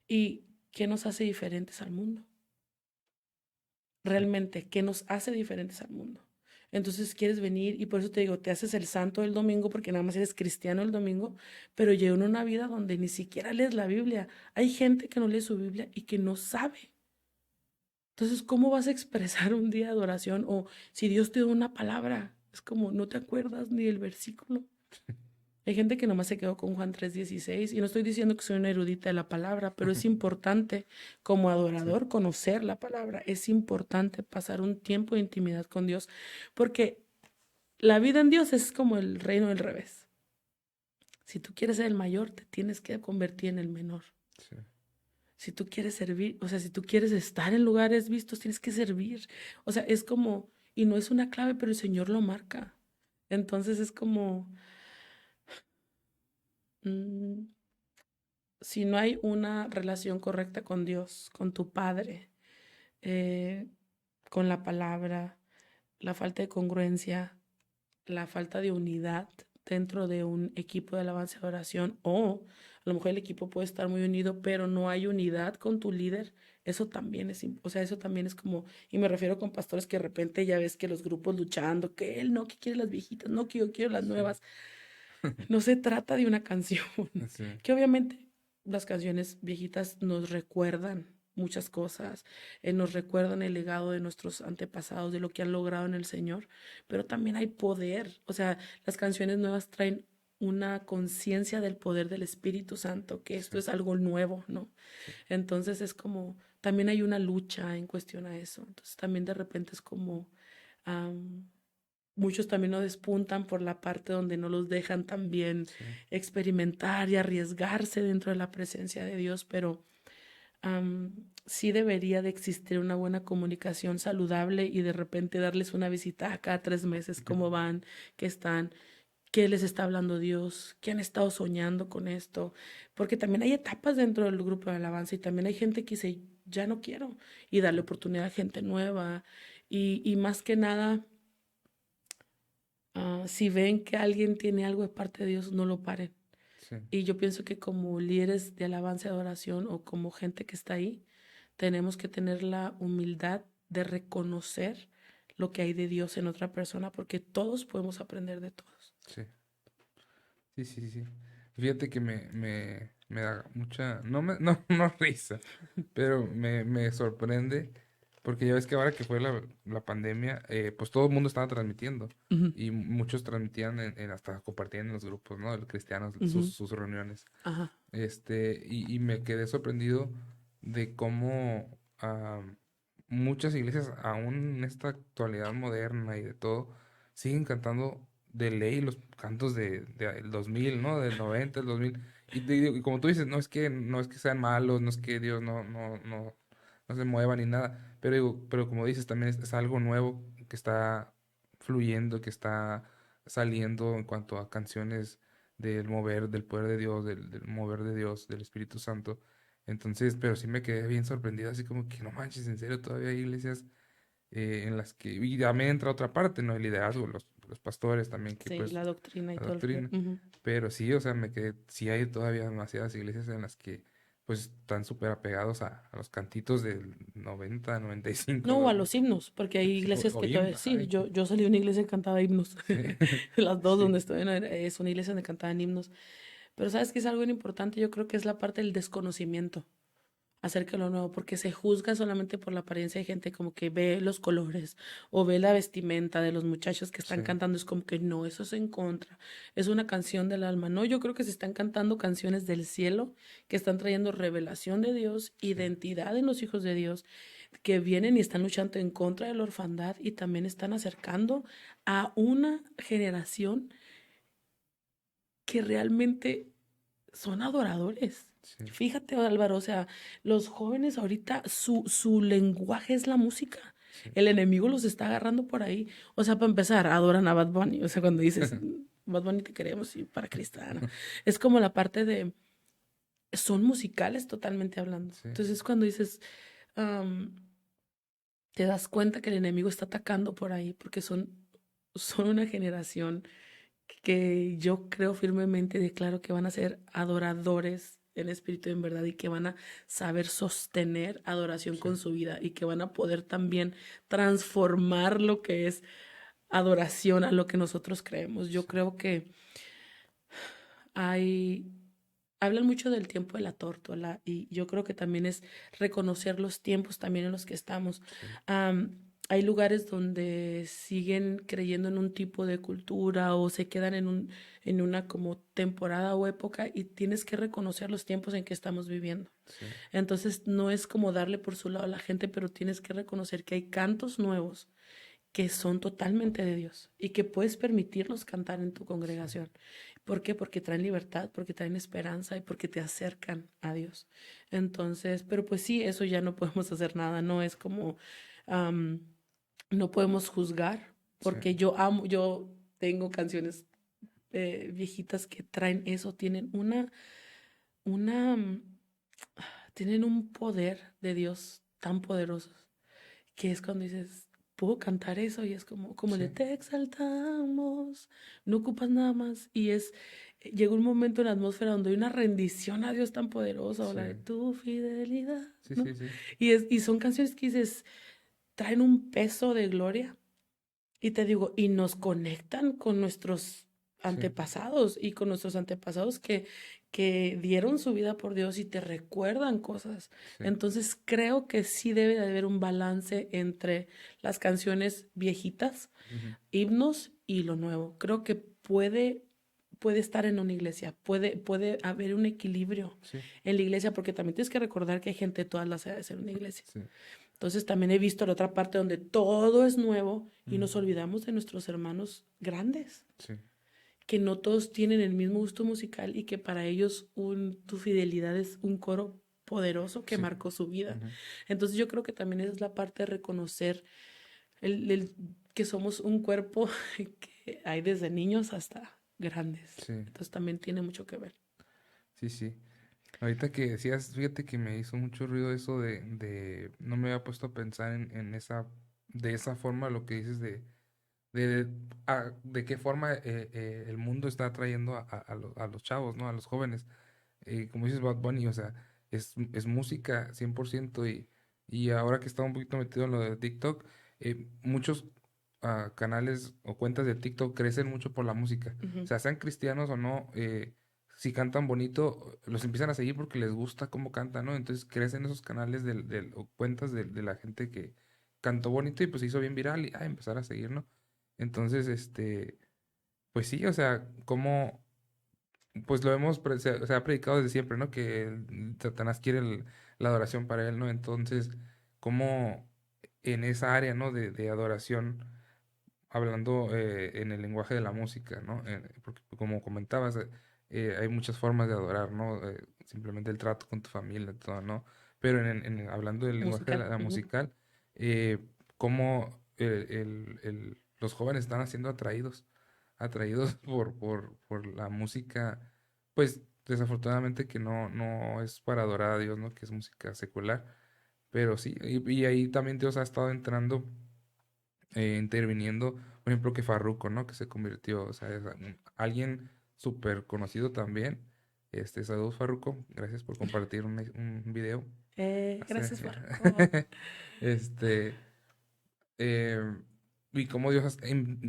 ¿Y qué nos hace diferentes al mundo? sí, Realmente, ¿qué nos hace diferentes al mundo? Entonces quieres venir y por eso te digo, te haces el santo el domingo porque nada más eres cristiano el domingo, pero llevan una vida donde ni siquiera lees la Biblia. Hay gente que no lee su Biblia y que no sabe. Entonces, ¿cómo vas a expresar un día de adoración? O si Dios te da una palabra, es como no te acuerdas ni del versículo. Hay gente que nomás se quedó con Juan 3:16 y no estoy diciendo que soy una erudita de la palabra, pero es importante como Sí, adorador conocer la palabra. Es importante pasar un tiempo de intimidad con Dios porque la vida en Dios es como el reino del revés. Si tú quieres ser el mayor, te tienes que convertir en el menor. sí, Si tú quieres servir, o sea, si tú quieres estar en lugares vistos, tienes que servir. O sea, es como, y no es una clave, pero el Señor lo marca. Entonces es como, mm, si no hay una relación correcta con Dios, con tu Padre, eh, con la palabra, la falta de congruencia, la falta de unidad dentro de un equipo de alabanza y oración, o a lo mejor el equipo puede estar muy unido, pero no hay unidad con tu líder, eso también es, o sea, eso también es como, y me refiero con pastores que de repente ya ves que los grupos luchando, que él no, que quiere las viejitas, no, que yo quiero las sí, nuevas, no se trata de una canción, sí, que obviamente las canciones viejitas nos recuerdan muchas cosas, nos recuerdan el legado de nuestros antepasados, de lo que han logrado en el Señor, pero también hay poder, o sea, las canciones nuevas traen una conciencia del poder del Espíritu Santo, que sí, esto es algo nuevo, ¿no? sí, Entonces es como, también hay una lucha en cuestión a eso, entonces también de repente es como, am, muchos también no despuntan por la parte donde no los dejan también sí, experimentar y arriesgarse dentro de la presencia de Dios, pero sí debería de existir una buena comunicación saludable y de repente darles una visita a cada 3 meses, cómo van, qué están, qué les está hablando Dios, qué han estado soñando con esto, porque también hay etapas dentro del grupo de alabanza y también hay gente que dice, ya no quiero, y darle oportunidad a gente nueva y más que nada si ven que alguien tiene algo de parte de Dios, no lo paren. sí, Y yo pienso que como líderes de alabanza y adoración o como gente que está ahí, tenemos que tener la humildad de reconocer lo que hay de Dios en otra persona, porque todos podemos aprender de todos. sí, sí, sí, sí. Fíjate que me da mucha, no risa, pero me sorprende, porque ya ves que ahora que fue la pandemia, pues todo el mundo estaba transmitiendo, Ujú, y muchos transmitían hasta compartían en los grupos, ¿no? De cristianos, ujú, sus reuniones. ajá, Y me quedé sorprendido de cómo muchas iglesias, aún en esta actualidad moderna y de todo, siguen cantando de ley los cantos del 2000, ¿no? Del 90, del 2000. Y como tú dices, no es que sean malos, no es que Dios no se mueva ni nada, pero como dices, también es algo nuevo que está fluyendo, que está saliendo en cuanto a canciones del mover, del poder de Dios, del mover de Dios, del Espíritu Santo. Entonces, pero sí me quedé bien sorprendido, así como que no manches, en serio, todavía hay iglesias en las que, y también entra otra parte, ¿no? El liderazgo, los pastores también, que sí, pues la doctrina y la todo el rollo. doctrina. Ujú. Pero sí, o sea, me quedé, sí hay todavía demasiadas iglesias en las que pues están súper apegados a los cantitos del 90, 95, No, o a ¿no? los himnos, porque hay Sí, iglesias o que todavía, himno, sí, ay, yo salí de una iglesia que cantaba himnos, sí, las dos sí, donde estoy, no, es una iglesia donde cantaban himnos, pero sabes que es algo bien importante, yo creo que es la parte del desconocimiento acerca de lo nuevo, porque se juzga solamente por la apariencia de gente como que ve los colores o ve la vestimenta de los muchachos que sí, están cantando, es como que no, eso es en contra, es una canción del alma, no, yo creo que se están cantando canciones del cielo que están trayendo revelación de Dios, sí, identidad en los hijos de Dios, que vienen y están luchando en contra de la orfandad y también están acercando a una generación que realmente son adoradores. sí, Fíjate, Álvaro, o sea, los jóvenes ahorita, su lenguaje es la música. sí, El enemigo los está agarrando por ahí. O sea, para empezar, adoran a Bad Bunny. O sea, cuando dices, Bad Bunny te queremos y para Cristiano. Es como la parte de, son musicales totalmente hablando. sí, Entonces, cuando dices, am, te das cuenta que el enemigo está atacando por ahí, porque son una generación que yo creo firmemente y declaro que van a ser adoradores en espíritu y en verdad y que van a saber sostener adoración sí, con su vida y que van a poder también transformar lo que es adoración a lo que nosotros creemos. Yo Sí, creo que hay, hablan mucho del tiempo de la tórtola y yo creo que también es reconocer los tiempos también en los que estamos. sí, Hay lugares donde siguen creyendo en un tipo de cultura o se quedan en una como temporada o época y tienes que reconocer los tiempos en que estamos viviendo. sí, Entonces no es como darle por su lado a la gente, pero tienes que reconocer que hay cantos nuevos que son totalmente de Dios y que puedes permitirlos cantar en tu sí, congregación. ¿Por qué? Porque traen libertad, porque traen esperanza y porque te acercan a Dios. Entonces, pero pues sí, eso ya no podemos hacer nada, no es como, am, no podemos juzgar, sí, porque yo amo, yo tengo canciones viejitas que traen eso, una, mm, tienen un poder de Dios tan poderoso que es cuando dices, puedo cantar eso y es como el sí, de te exaltamos, no ocupas nada más y llega un momento en la atmósfera donde hay una rendición a Dios tan poderosa o sí, la de tu fidelidad, sí, ¿no? sí, sí, Y son canciones que dices, traen un peso de gloria y te digo, y nos conectan con nuestros sí, antepasados y con nuestros antepasados que dieron su vida por Dios y te recuerdan cosas. sí, Entonces creo que sí debe de haber un balance entre las canciones viejitas, ujú, himnos y lo nuevo. Creo que puede estar en una iglesia, puede haber un equilibrio sí, en la iglesia, porque también tienes que recordar que hay gente de todas las edades en una iglesia. sí, Entonces también he visto la otra parte donde todo es nuevo y ujú, nos olvidamos de nuestros hermanos grandes, sí, que no todos tienen el mismo gusto musical y que para ellos tu fidelidad es un coro poderoso que sí, marcó su vida. ujú, Entonces yo creo que también esa es la parte de reconocer que somos un cuerpo que hay desde niños hasta grandes. sí, Entonces también tiene mucho que ver. sí, sí. Ahorita que decías, fíjate que me hizo mucho ruido eso no me había puesto a pensar de esa forma lo que dices de qué forma el mundo está atrayendo a los chavos, ¿no? A los jóvenes. Como dices Bad Bunny, o sea, es música 100% y ahora que está un poquito metido en lo de TikTok, muchos canales o cuentas de TikTok crecen mucho por la música. O Ujú, sea, sean cristianos o no, si cantan bonito, los empiezan a seguir porque les gusta cómo cantan, ¿no? Entonces crecen esos canales o cuentas de la gente que cantó bonito y pues se hizo bien viral y empezar a seguir, ¿no? Entonces, pues sí, o sea, como pues lo se ha predicado desde siempre, ¿no? Que Satanás quiere la adoración para él, ¿no? Entonces, como en esa área, ¿no? De adoración, hablando en el lenguaje de la música, ¿no? Porque como comentabas, hay muchas formas de adorar, ¿no? Simplemente el trato con tu familia, todo, ¿no? Pero hablando del lenguaje de musical. la Ujú. musical, eh, cómo los jóvenes están siendo atraídos por la música, pues desafortunadamente que no es para adorar a Dios, ¿no? Que es música secular, pero sí, y ahí también Dios ha estado entrando, interviniendo, por ejemplo, que Farruko, ¿no? Que se convirtió, o sea, alguien súper conocido también. Saludos Farruko, gracias por compartir un video. Gracias, Hace- Farco. Este, eh, y cómo Dios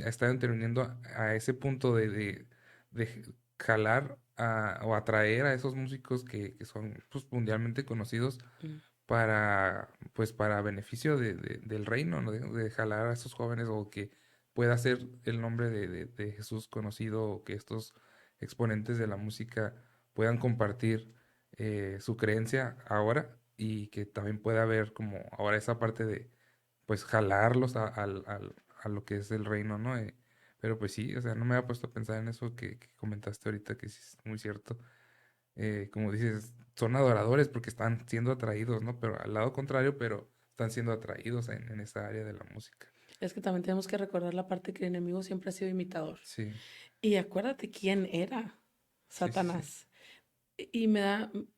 ha estado interviniendo a ese punto de jalar o atraer a esos músicos que son pues, mundialmente conocidos Mm. pues, para beneficio del reino, ¿no? De jalar a esos jóvenes o que pueda ser el nombre de Jesús conocido o que estos exponentes de la música puedan compartir su creencia ahora y que también pueda haber como ahora esa parte de pues jalarlos a lo que es el reino, ¿no? Pero pues sí, o sea, no me había puesto a pensar en eso que comentaste ahorita, que sí es muy cierto. Como dices, son adoradores porque están siendo atraídos, ¿no? Pero al lado contrario, pero están siendo atraídos en esa área de la música. Es que también tenemos que recordar la parte que el enemigo siempre ha sido imitador. Sí, Y acuérdate quién era sí, sí, sí, Satanás.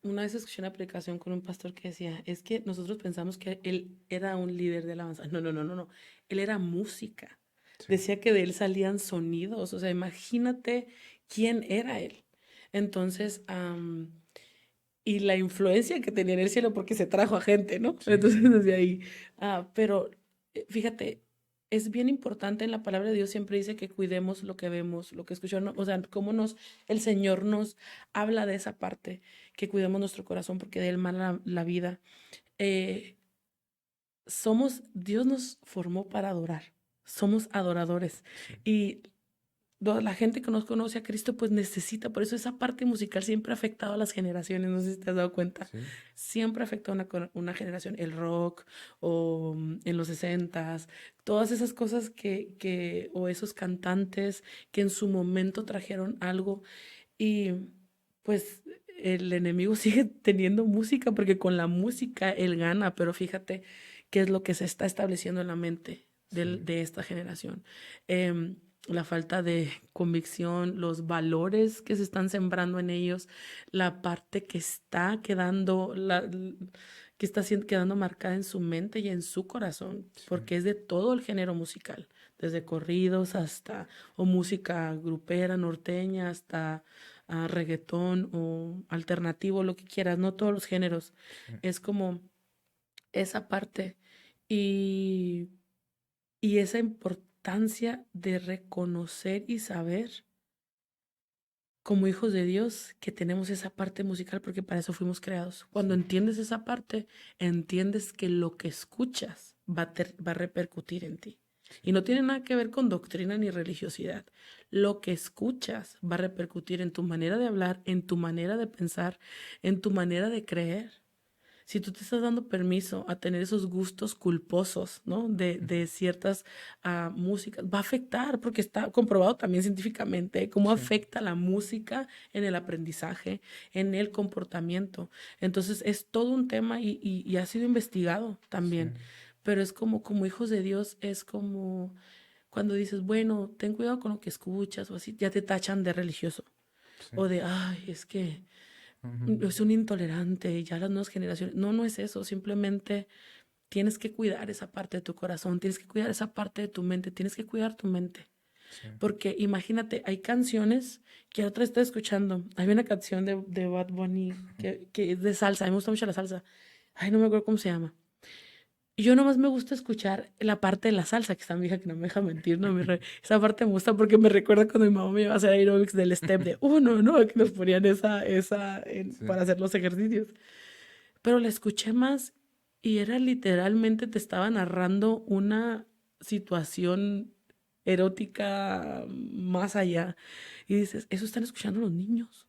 Una vez escuché una predicación con un pastor que decía, es que nosotros pensamos que él era un líder de alabanza. No, no, no, no, no. Él era música. sí, Decía que de él salían sonidos. O sea, imagínate quién era él. Entonces, y la influencia que tenía en el cielo porque se trajo a gente, ¿no? sí, Entonces, sí, desde ahí. Pero fíjate, es bien importante en la palabra de Dios, siempre dice que cuidemos lo que vemos, lo que escuchamos, o sea, el Señor nos habla de esa parte, que cuidemos nuestro corazón porque de él mana la vida. Eh, Dios nos formó para adorar, somos adoradores Sí, y la gente que nos conoce a Cristo pues necesita, por eso esa parte musical siempre ha afectado a las generaciones, no sé si te has dado cuenta, sí, siempre afectó a una generación, el rock o en los sesentas, todas esas cosas o esos cantantes que en su momento trajeron algo y pues el enemigo sigue teniendo música porque con la música él gana, pero fíjate qué es lo que se está estableciendo en la mente sí, de esta generación. La falta de convicción, los valores que se están sembrando en ellos, la parte que está quedando, que está quedando marcada en su mente y en su corazón, sí, porque es de todo el género musical, desde corridos hasta o música grupera, norteña, hasta reggaetón o alternativo, lo que quieras, no todos los géneros. sí, Es como esa parte y, y esa importancia de reconocer y saber como hijos de Dios que tenemos esa parte musical porque para eso fuimos creados. Cuando sí, entiendes esa parte, entiendes que lo que escuchas va a repercutir en ti. sí, Y no tiene nada que ver con doctrina ni religiosidad. Lo que escuchas va a repercutir en tu manera de hablar, en tu manera de pensar, en tu manera de creer. Si tú te estás dando permiso a tener esos gustos culposos, ¿no? ujú, De ciertas músicas, va a afectar, porque está comprobado también científicamente cómo sí, afecta la música en el aprendizaje, en el comportamiento. Entonces es todo un tema y ha sido investigado sí, también. Pero es como hijos de Dios, es como cuando dices, bueno, ten cuidado con lo que escuchas o así, ya te tachan de religioso. sí, O de, ay, es que ujú, es un intolerante, ya las nuevas generaciones. No, no es eso, simplemente tienes que cuidar esa parte de tu corazón, tienes que cuidar esa parte de tu mente, tienes que cuidar tu mente. sí, Porque imagínate, hay canciones que otra vez estoy escuchando. Hay una canción de Bad Bunny que es de salsa, a mí me gusta mucho la salsa. Ay, no me acuerdo cómo se llama. Y yo nomás me gusta escuchar la parte de la salsa, que está mi hija que no me deja mentir, ¿no? Esa parte me gusta porque me recuerda cuando mi mamá me iba a hacer aeróbics del step de uno, ¿no? Que nos ponían sí, para hacer los ejercicios. Pero la escuché más y era literalmente te estaba narrando una situación erótica más allá. Y dices, eso están escuchando los niños.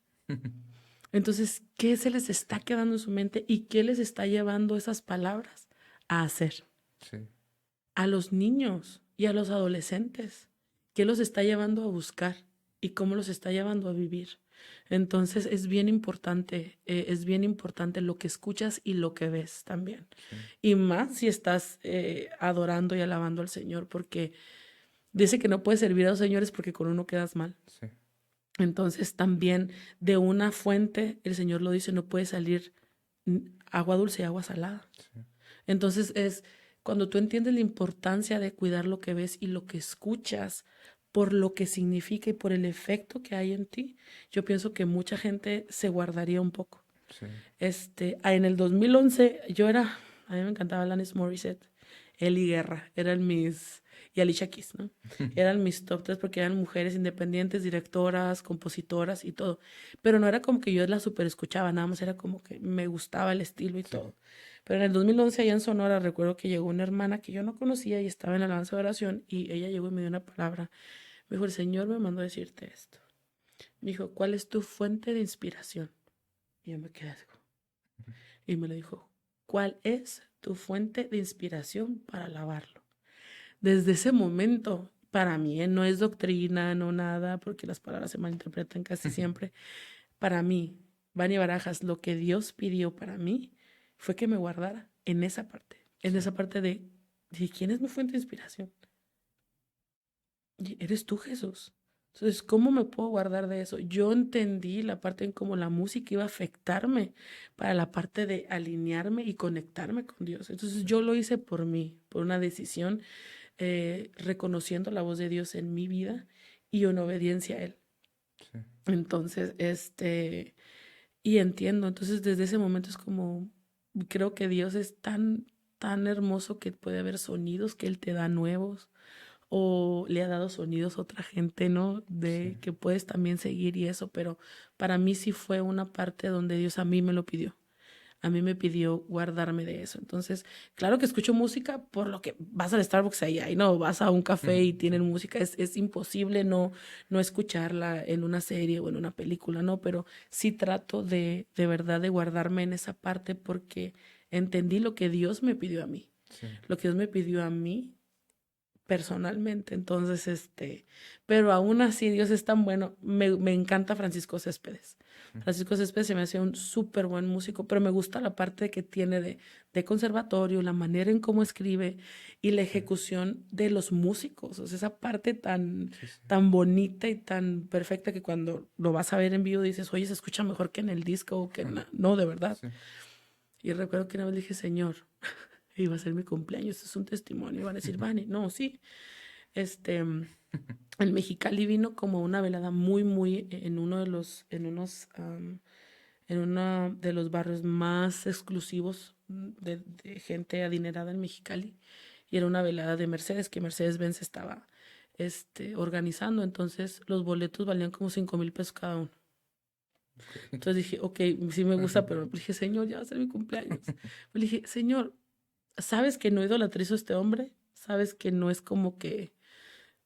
Entonces, ¿qué se les está quedando en su mente y qué les está llevando esas palabras a hacer? sí, A los niños y a los adolescentes. ¿Qué los está llevando a buscar y cómo los está llevando a vivir? Entonces es bien importante lo que escuchas y lo que ves también. sí, Y más si estás adorando y alabando al Señor, porque dice que no puedes servir a dos señores porque con uno quedas mal. sí, Entonces también de una fuente, el Señor lo dice, no puede salir agua dulce y agua salada. sí, Entonces es cuando tú entiendes la importancia de cuidar lo que ves y lo que escuchas por lo que significa y por el efecto que hay en ti, yo pienso que mucha gente se guardaría un poco. sí, En el 2011 a mí me encantaba Alanis Morissette, Eli Guerra, y Alicia Keys, ¿no? Eran mis top tres porque eran mujeres independientes, directoras, compositoras y todo. Pero no era como que yo la super escuchaba, nada más era como que me gustaba el estilo y sí, todo. Pero en el 2011 allá en Sonora recuerdo que llegó una hermana que yo no conocía y estaba en la alabanza de oración y ella llegó y me dio una palabra. Me dijo, el Señor me mandó a decirte esto. Me dijo, ¿cuál es tu fuente de inspiración? Y yo me quedé así y me lo dijo, ¿cuál es tu fuente de inspiración para alabarlo? Desde ese momento, para mí, no es doctrina, no nada, porque las palabras se malinterpretan casi siempre. Para mí, Vani Barajas, lo que Dios pidió para mí fue que me guardara en sí, esa parte de quién es mi fuente de inspiración. Y eres tú, Jesús. Entonces, ¿cómo me puedo guardar de eso? Yo entendí la parte en cómo la música iba a afectarme para la parte de alinearme y conectarme con Dios. Entonces, sí, yo lo hice por mí, por una decisión, reconociendo la voz de Dios en mi vida y en obediencia a Él. sí, Entonces, y entiendo, entonces desde ese momento es como, creo que Dios es tan hermoso que puede haber sonidos que Él te da nuevos, o le ha dado sonidos a otra gente, ¿no? Sí. De que puedes también seguir y eso, pero para mí sí fue una parte donde Dios a mí me lo pidió. A mí me pidió guardarme de eso. Entonces, claro que escucho música por lo que vas al Starbucks ahí, no, vas a un café y Sí. tienen música, es imposible no escucharla en una serie o en una película, ¿no? Pero sí trato de verdad de guardarme en esa parte porque entendí lo que Dios me pidió a mí. Sí. Lo que Dios me pidió a mí personalmente. Entonces, pero aún así Dios es tan bueno. Me encanta Francisco Céspedes. Francisco Céspedes se me hace un súper buen músico, pero me gusta la parte que tiene de conservatorio, la manera en cómo escribe y la Sí. ejecución de los músicos. O sea, esa parte Sí. Sí. tan bonita y tan perfecta que cuando lo vas a ver en vivo dices, oye, se escucha mejor que en el disco o que en la... No, de verdad. Sí. Y recuerdo que una vez le dije, Señor, iba a ser mi cumpleaños, esto es un testimonio. Iban a decir, Vani, no, sí. El Mexicali vino como una velada muy en uno de los, en uno de los barrios más exclusivos de gente adinerada en Mexicali. Y era una velada de Mercedes, que Mercedes-Benz estaba, organizando. Entonces, los boletos valían como 5,000 pesos cada uno. Ok. Entonces dije, ok, sí me gusta, pero dije, Señor, ya va a ser mi cumpleaños. Le dije, Señor, ¿sabes que no idolatrizo a este hombre? ¿Sabes que no es como que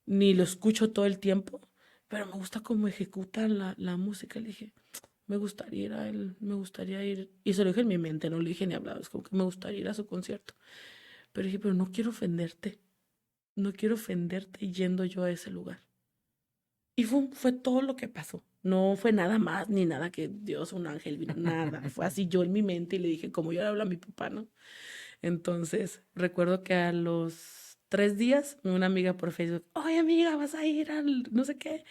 ni lo escucho todo el tiempo, pero me gusta cómo ejecuta la música? Le dije, me gustaría ir a él, me gustaría ir, y se lo dije en mi mente, no lo dije ni hablado, es como que me gustaría ir a su concierto. Pero dije, pero no quiero ofenderte, no quiero ofenderte yendo yo a ese lugar. Y fue todo lo que pasó. No fue nada más, ni nada que Dios, un ángel vino, nada. Fue así yo en mi mente y le dije, como yo le hablo a mi papá, ¿no? Entonces, recuerdo que a los 3 días, una amiga por Facebook, oye amiga, vas a ir al no sé qué,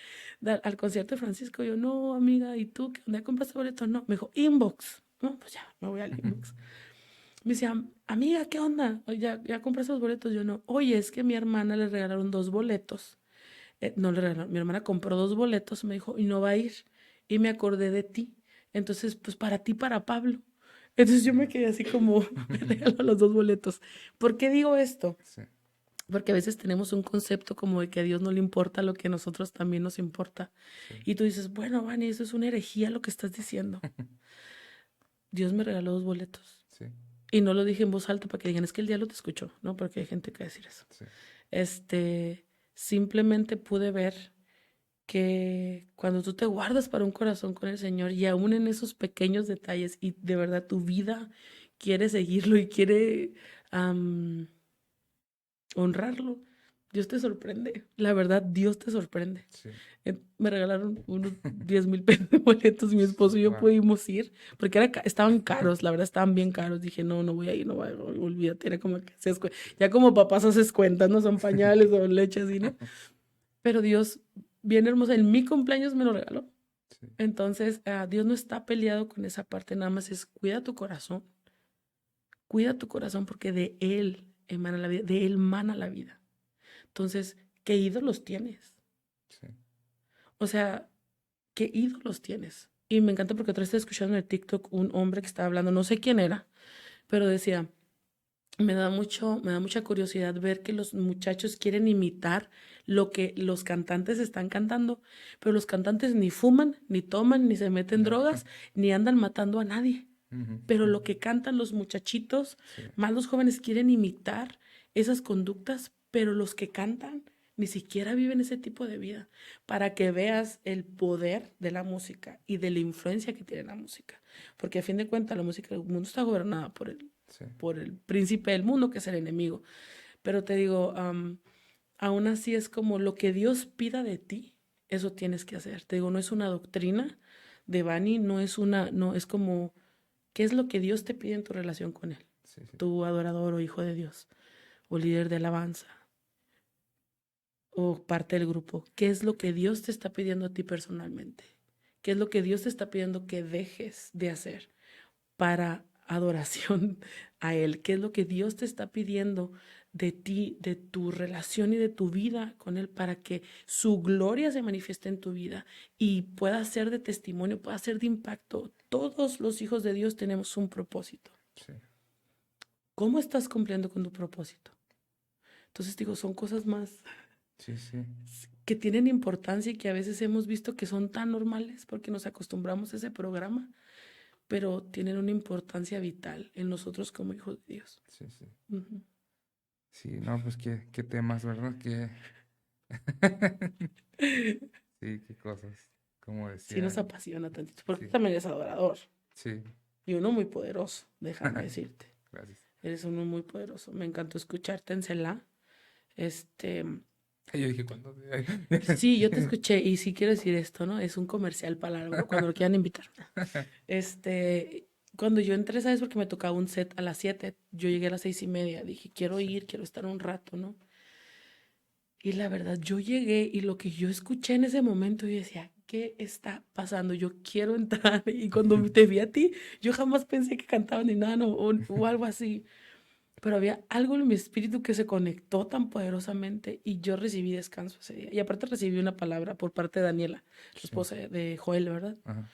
al concierto de Francisco. Yo, no, amiga, ¿y tú qué onda? ¿Compraste boleto? No, me dijo, inbox. No, pues ya, me voy al inbox. Me decía, amiga, ¿qué onda? ¿Ya compraste los boletos? Yo no. Oye, es que a mi hermana le regalaron 2 boletos. No le regalaron, mi hermana compró 2 boletos, me dijo, y no va a ir. Y me acordé de ti. Entonces, pues para ti, para Pablo. Entonces yo me quedé así como, me regaló los 2 boletos. ¿Por qué digo esto? Sí. Porque a veces tenemos un concepto como de que a Dios no le importa lo que a nosotros también nos importa. Sí. Y tú dices, bueno, Vani, eso es una herejía lo que estás diciendo. Dios me regaló 2 boletos. Sí. Y no lo dije en voz alta para que digan, es que el diablo te escuchó, ¿no? Porque hay gente que va a decir eso. Sí. Simplemente pude ver que cuando tú te guardas para un corazón con el Señor y aún en esos pequeños detalles y de verdad tu vida quiere seguirlo y quiere am, honrarlo, Dios te sorprende. La verdad, Dios te sorprende. Sí. Me regalaron unos 10,000 pesos de boletos, mi esposo y yo Wow. pudimos ir, porque estaban caros, la verdad estaban bien caros. Dije, no, no voy a ir, no voy a ir, olvídate, era como que ya como papás haces cuentas, no son pañales o leche así, ¿no? Pero Dios, bien hermoso, en mi cumpleaños me lo regaló. Sí. Entonces, Dios no está peleado con esa parte, nada más es cuida tu corazón porque de Él emana la vida, de Él mana la vida. Entonces, ¿qué ídolos tienes? Sí. O sea, ¿qué ídolos tienes? Y me encanta porque otra vez estaba escuchando en el TikTok un hombre que estaba hablando, no sé quién era, pero decía, me da mucha curiosidad ver que los muchachos quieren imitar lo que los cantantes están cantando, pero los cantantes ni fuman, ni toman, ni se meten No. drogas, ni andan matando a nadie. Ujú. Pero lo que cantan los muchachitos, Sí. más los jóvenes quieren imitar esas conductas, pero los que cantan ni siquiera viven ese tipo de vida, para que veas el poder de la música y de la influencia que tiene la música. Porque a fin de cuentas la música del mundo está gobernada Sí. por el príncipe del mundo, que es el enemigo. Pero te digo, aún así es como lo que Dios pida de ti, eso tienes que hacer. Te digo, no es una doctrina de Bani, no es como, ¿qué es lo que Dios te pide en tu relación con Él? Sí. Sí. Tu adorador o hijo de Dios, o líder de alabanza, o parte del grupo. ¿Qué es lo que Dios te está pidiendo a ti personalmente? ¿Qué es lo que Dios te está pidiendo que dejes de hacer para adoración a Él? ¿Qué es lo que Dios te está pidiendo de ti, de tu relación y de tu vida con Él, para que su gloria se manifieste en tu vida y pueda ser de testimonio, pueda ser de impacto? Todos los hijos de Dios tenemos un propósito. Sí. ¿Cómo estás cumpliendo con tu propósito? Entonces digo, son cosas más. Sí, sí. que tienen importancia y que a veces hemos visto que son tan normales porque nos acostumbramos a ese programa, pero tienen una importancia vital en nosotros como hijos de Dios. Sí, sí. Ujú. Sí, no, pues qué temas, ¿verdad? Qué... Sí, qué cosas. Como Sí nos decía. apasiona tantito, porque Sí, también es adorador sí. y uno muy poderoso, déjame decirte. Gracias. Eres uno muy poderoso. Me encantó escucharte en Selah. Este, Yo dije, ¿cuándo? sí, yo te escuché y sí quiero decir esto, ¿no? Es un comercial palabra, cuando lo quieran invitar. Este, cuando yo entré, ¿sabes? Porque me tocaba un set a las 7, yo llegué a las 6:30, dije, quiero Sí. ir, quiero estar un rato, ¿no? Y la verdad, yo llegué y lo que yo escuché en ese momento, yo decía, ¿qué está pasando? Yo quiero entrar. Y cuando te vi a ti, yo jamás pensé que cantaban ni nada, no, o algo así. Pero había algo en mi espíritu que se conectó tan poderosamente y yo recibí descanso ese día. Y aparte recibí una palabra por parte de Daniela, la Sí. esposa de Joel, ¿verdad? Ajá.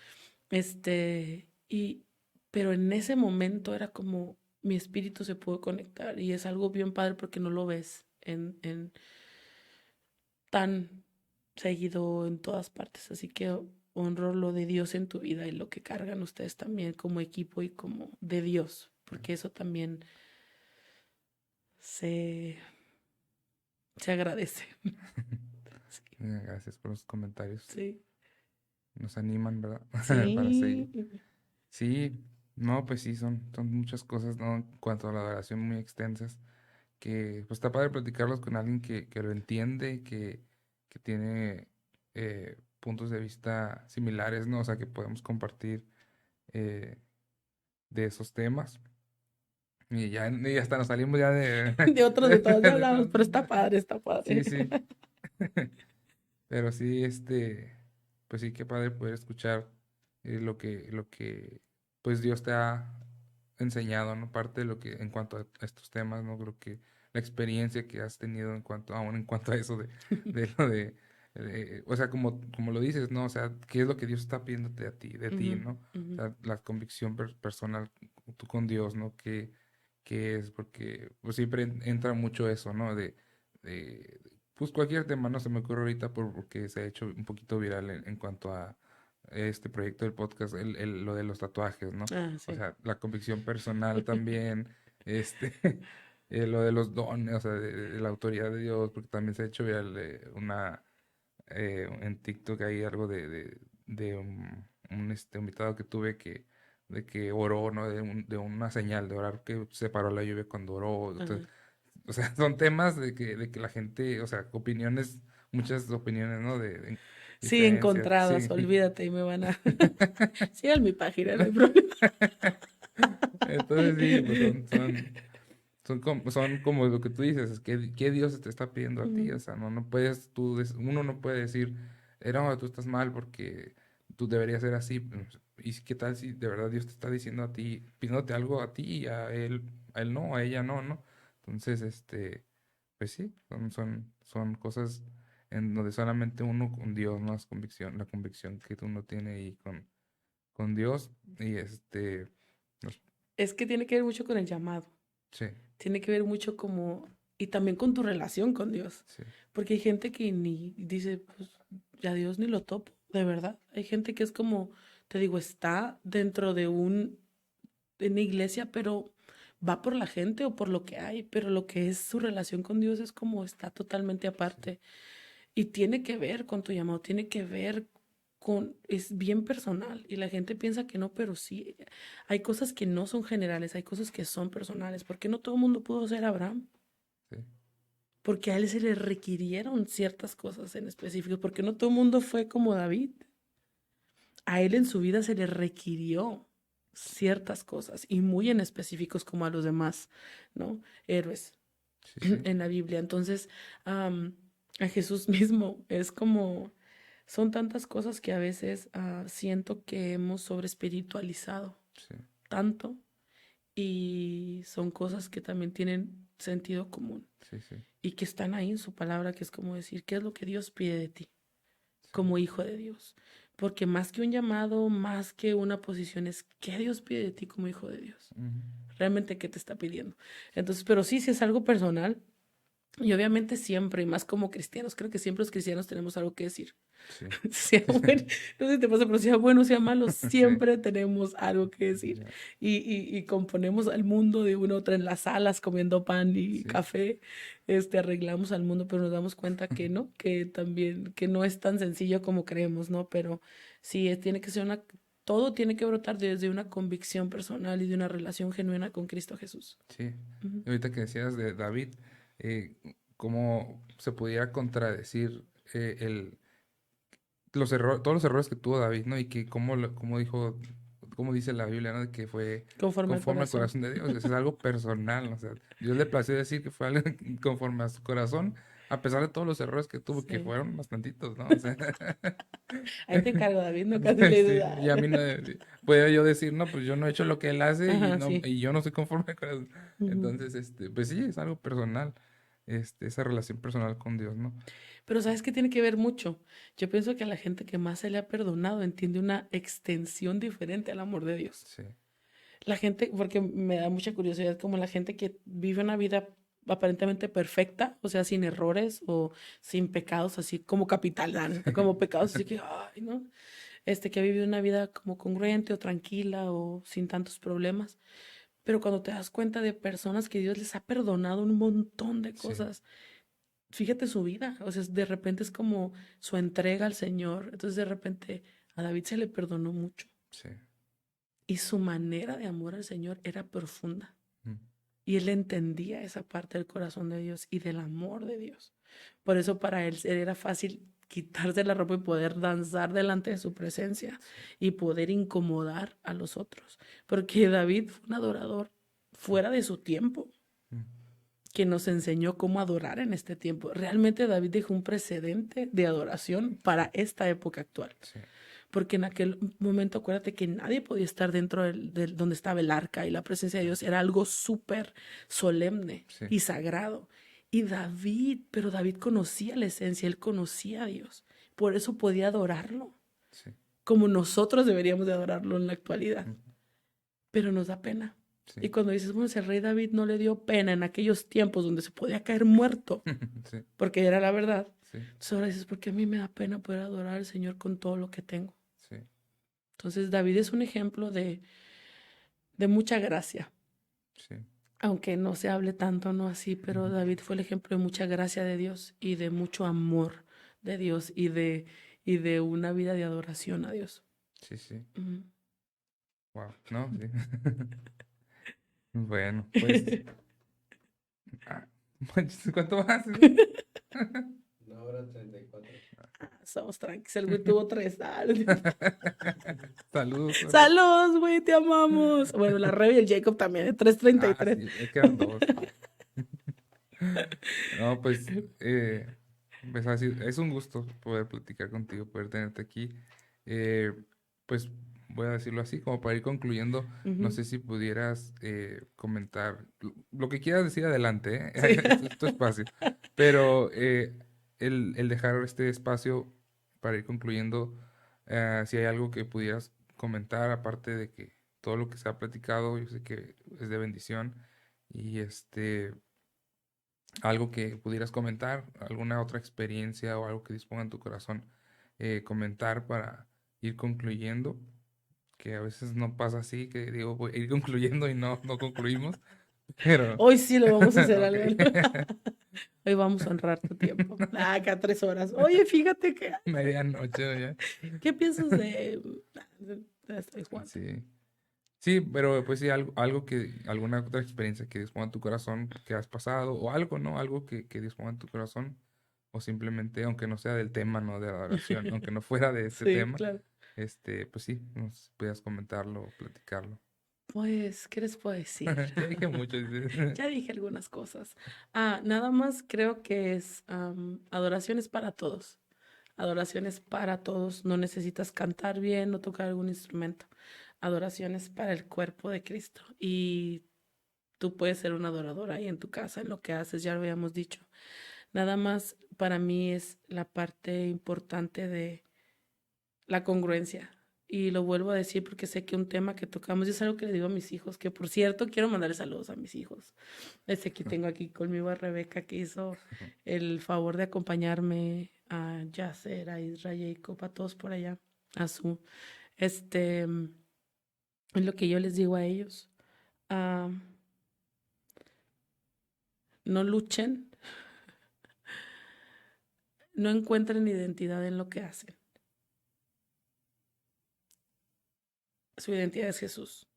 Y, pero en ese momento era como mi espíritu se pudo conectar y es algo bien padre porque no lo ves en tan seguido en todas partes. Así que honro lo de Dios en tu vida y lo que cargan ustedes también como equipo y como de Dios, porque eso también se, se agradece. Sí, Gracias por los comentarios. sí, Nos animan, ¿verdad? Para seguir. sí. Sí, no, pues sí, son muchas cosas, ¿no? En cuanto a la adoración muy extensas, que pues está padre platicarlos con alguien que lo entiende, que tiene puntos de vista similares, ¿no? O sea, que podemos compartir eh, de esos temas. Y hasta nos salimos ya de, De otros de todos ya de hablamos, todos. pero está padre, está Sí, padre. sí. Pero sí, pues sí, qué padre poder escuchar lo que, pues Dios te ha enseñado, ¿no? Parte de lo que, en cuanto a estos temas, ¿no? Creo que la experiencia que has tenido aún en cuanto a eso de lo o sea, como lo dices, ¿no? O sea, ¿qué es lo que Dios está pidiéndote de ti, Ujú, ¿no? O ujú, sea, la convicción personal, tú con Dios, ¿no? ¿Qué es? Porque pues siempre entra mucho eso, ¿no? De pues cualquier tema, no se me ocurre ahorita porque se ha hecho un poquito viral en cuanto a este proyecto del podcast, lo de los tatuajes, ¿no? ah, O sí. sea, la convicción personal también, este, lo de los dones, o sea, de la autoridad de Dios, porque también se ha hecho viral en TikTok hay algo de un invitado que tuve de que oró, ¿no? De una señal de orar que separó la lluvia cuando oró. Entonces, Ajá. o sea, son temas de que la gente, o sea, opiniones, muchas opiniones, ¿no? De Sí, diferencias, encontradas, sí. olvídate, y me van a... Sigan mi página, no hay problema. Entonces, sí, pues son como lo que tú dices, es que ¿qué Dios te está pidiendo a ti? O Ujú. sea, no puedes uno no puede decir, no, tú estás mal porque tú deberías ser así. ¿Y qué tal si de verdad Dios te está diciendo a ti, pidiéndote algo a ti y a él no, a ella no, ¿no? Entonces, pues sí, son cosas en donde solamente uno con Dios, ¿no? La convicción que uno tiene ahí con Dios y nos- Es que tiene que ver mucho con el llamado, sí, tiene que ver mucho como... Y también con tu relación con Dios, sí, porque hay gente que ni dice, pues, ya Dios ni lo topo, de verdad. Hay gente que es como, te digo, está dentro de una iglesia, pero va por la gente o por lo que hay, pero lo que es su relación con Dios es como está totalmente sí, aparte. Y tiene que ver con tu llamado, tiene que ver con, es bien personal y la gente piensa que no, pero sí, hay cosas que no son generales, hay cosas que son personales. ¿Por qué no todo el mundo pudo ser Abraham? sí, Porque a él se le requirieron ciertas cosas en específico, porque no todo el mundo fue como David. A él en su vida se le requirió ciertas cosas y muy en específicos como a los demás, ¿no? Héroes sí, sí, en la Biblia. Entonces, a Jesús mismo es como, son tantas cosas que a veces siento que hemos sobre espiritualizado sí, tanto y son cosas que también tienen sentido común sí, sí, y que están ahí en su palabra, que es como decir, ¿qué es lo que Dios pide de ti sí. como hijo de Dios? Porque más que un llamado, más que una posición, es qué Dios pide de ti como hijo de Dios. Ujú. Realmente, ¿qué te está pidiendo? Entonces, pero sí, si es algo personal, Y obviamente siempre, y más como cristianos, creo que siempre los cristianos tenemos algo que decir. Sí, Sea bueno, no sé si te pasa, pero sea bueno, sea malo, sí, siempre tenemos algo que decir. ya, Y componemos al mundo de una u otra en las salas, comiendo pan y sí, café, arreglamos al mundo, pero nos damos cuenta que no, que también, que no es tan sencillo como creemos, ¿no? Pero sí, tiene que ser todo tiene que brotar desde una convicción personal y de una relación genuina con Cristo Jesús. sí. Ujú. Y ahorita que decías de David, eh, cómo se pudiera contradecir el todos los errores que tuvo David, ¿no? Y que como dijo, como dice la Biblia, ¿no? De que fue Conforme al conforme al corazón. corazón de Dios. Eso es algo personal, o sea, Dios le plació decir que fue algo conforme a su corazón, a pesar de todos los errores que tuvo, que Sí. fueron bastantitos, ¿no? O sea, Ahí te encargo, David, no casi le sí, duda. y a mí no, puedo yo decir, no, pues yo no he hecho lo que él hace y Ajá, no, sí. y yo no soy conforme al corazón. Ujú. Entonces, pues sí, es algo personal, esa relación personal con Dios, ¿no? Pero ¿sabes qué tiene que ver mucho? Yo pienso que a la gente que más se le ha perdonado entiende una extensión diferente al amor de Dios. Sí, La gente, porque me da mucha curiosidad, como la gente que vive una vida aparentemente perfecta, o sea, sin errores o sin pecados, así como capital, como pecados, así que, ay, ¿no? Que ha vivido una vida como congruente o tranquila o sin tantos problemas. Pero cuando te das cuenta de personas que Dios les ha perdonado un montón de sí, cosas, fíjate su vida, o sea, de repente es como su entrega al Señor. Entonces de repente a David se le perdonó mucho sí. y su manera de amor al Señor era profunda. Mm, Y él entendía esa parte del corazón de Dios y del amor de Dios. Por eso para él era fácil quitarse la ropa y poder danzar delante de su presencia sí, y poder incomodar a los otros. Porque David fue un adorador fuera de su tiempo, mm, que nos enseñó cómo adorar en este tiempo. Realmente David dejó un precedente de adoración sí, para esta época actual. sí, Porque en aquel momento acuérdate que nadie podía estar dentro donde estaba el arca y la presencia de mm, Dios era algo súper solemne sí, y sagrado. Y David, pero David conocía la esencia, él conocía a Dios. Por eso podía adorarlo, sí, como nosotros deberíamos de adorarlo en la actualidad. mm, Pero nos da pena. sí, Y cuando dices, bueno, si el rey David no le dio pena en aquellos tiempos donde se podía caer muerto, sí, porque era la verdad, sí, entonces ahora dices, porque a mí me da pena poder adorar al Señor con todo lo que tengo. sí, Entonces David es un ejemplo de mucha gracia, sí, aunque no se hable tanto, no así, pero ujú, David fue el ejemplo de mucha gracia de Dios y de mucho amor de Dios y de una vida de adoración a Dios. sí, sí, Ujú. wow, no, sí. Bueno, pues, ah, manches, ¿cuánto más? Somos tranquilos, el güey tuvo tres. Saludos, sorry. Saludos, güey, te amamos. Bueno, la Rebe y el Jacob también, 3:33. Sí, me quedan dos. No, pues así, es un gusto poder platicar contigo, poder tenerte aquí. Eh, pues voy a decirlo así, como para ir concluyendo, no Ujú. sé si pudieras comentar lo que quieras decir adelante, ¿eh? Sí. Es tu espacio. Pero el dejar este espacio para ir concluyendo, si hay algo que pudieras comentar, aparte de que todo lo que se ha platicado, yo sé que es de bendición y algo que pudieras comentar, alguna otra experiencia o algo que disponga en tu corazón, comentar para ir concluyendo, que a veces no pasa así, que digo, voy a ir concluyendo y no concluimos, pero, Hoy sí lo vamos a hacer ok, algo. Hoy vamos a honrar tu tiempo. Acá 3 horas. Oye, fíjate que. medianoche ya, ¿Qué piensas de. Estoy jugando. sí. Sí, pero pues sí, alguna otra experiencia que disponga en tu corazón que has pasado, o algo, ¿no? Algo que disponga en tu corazón, o simplemente, aunque no sea del tema, ¿no? De adoración, aunque no fuera de este Sí, tema, claro. pues sí, nos puedas comentarlo o platicarlo. Pues, ¿qué les puedo decir? Ya dije mucho, dice. Ya dije algunas cosas. Nada más creo que adoración es para todos. Adoración es para todos. No necesitas cantar bien o tocar algún instrumento. Adoración es para el cuerpo de Cristo. Y tú puedes ser un adorador ahí en tu casa, en lo que haces, ya lo habíamos dicho. Nada más para mí es la parte importante de la congruencia y lo vuelvo a decir porque sé que un tema que tocamos y es algo que le digo a mis hijos, que por cierto quiero mandarle saludos a mis hijos. Aquí tengo aquí conmigo a Rebeca que hizo el favor de acompañarme, a Yasser, a Israel, Jacob, a todos por allá, a su, este, es lo que yo les digo a ellos. ah, no luchen, no encuentren identidad en lo que hacen. Su identidad es Jesús.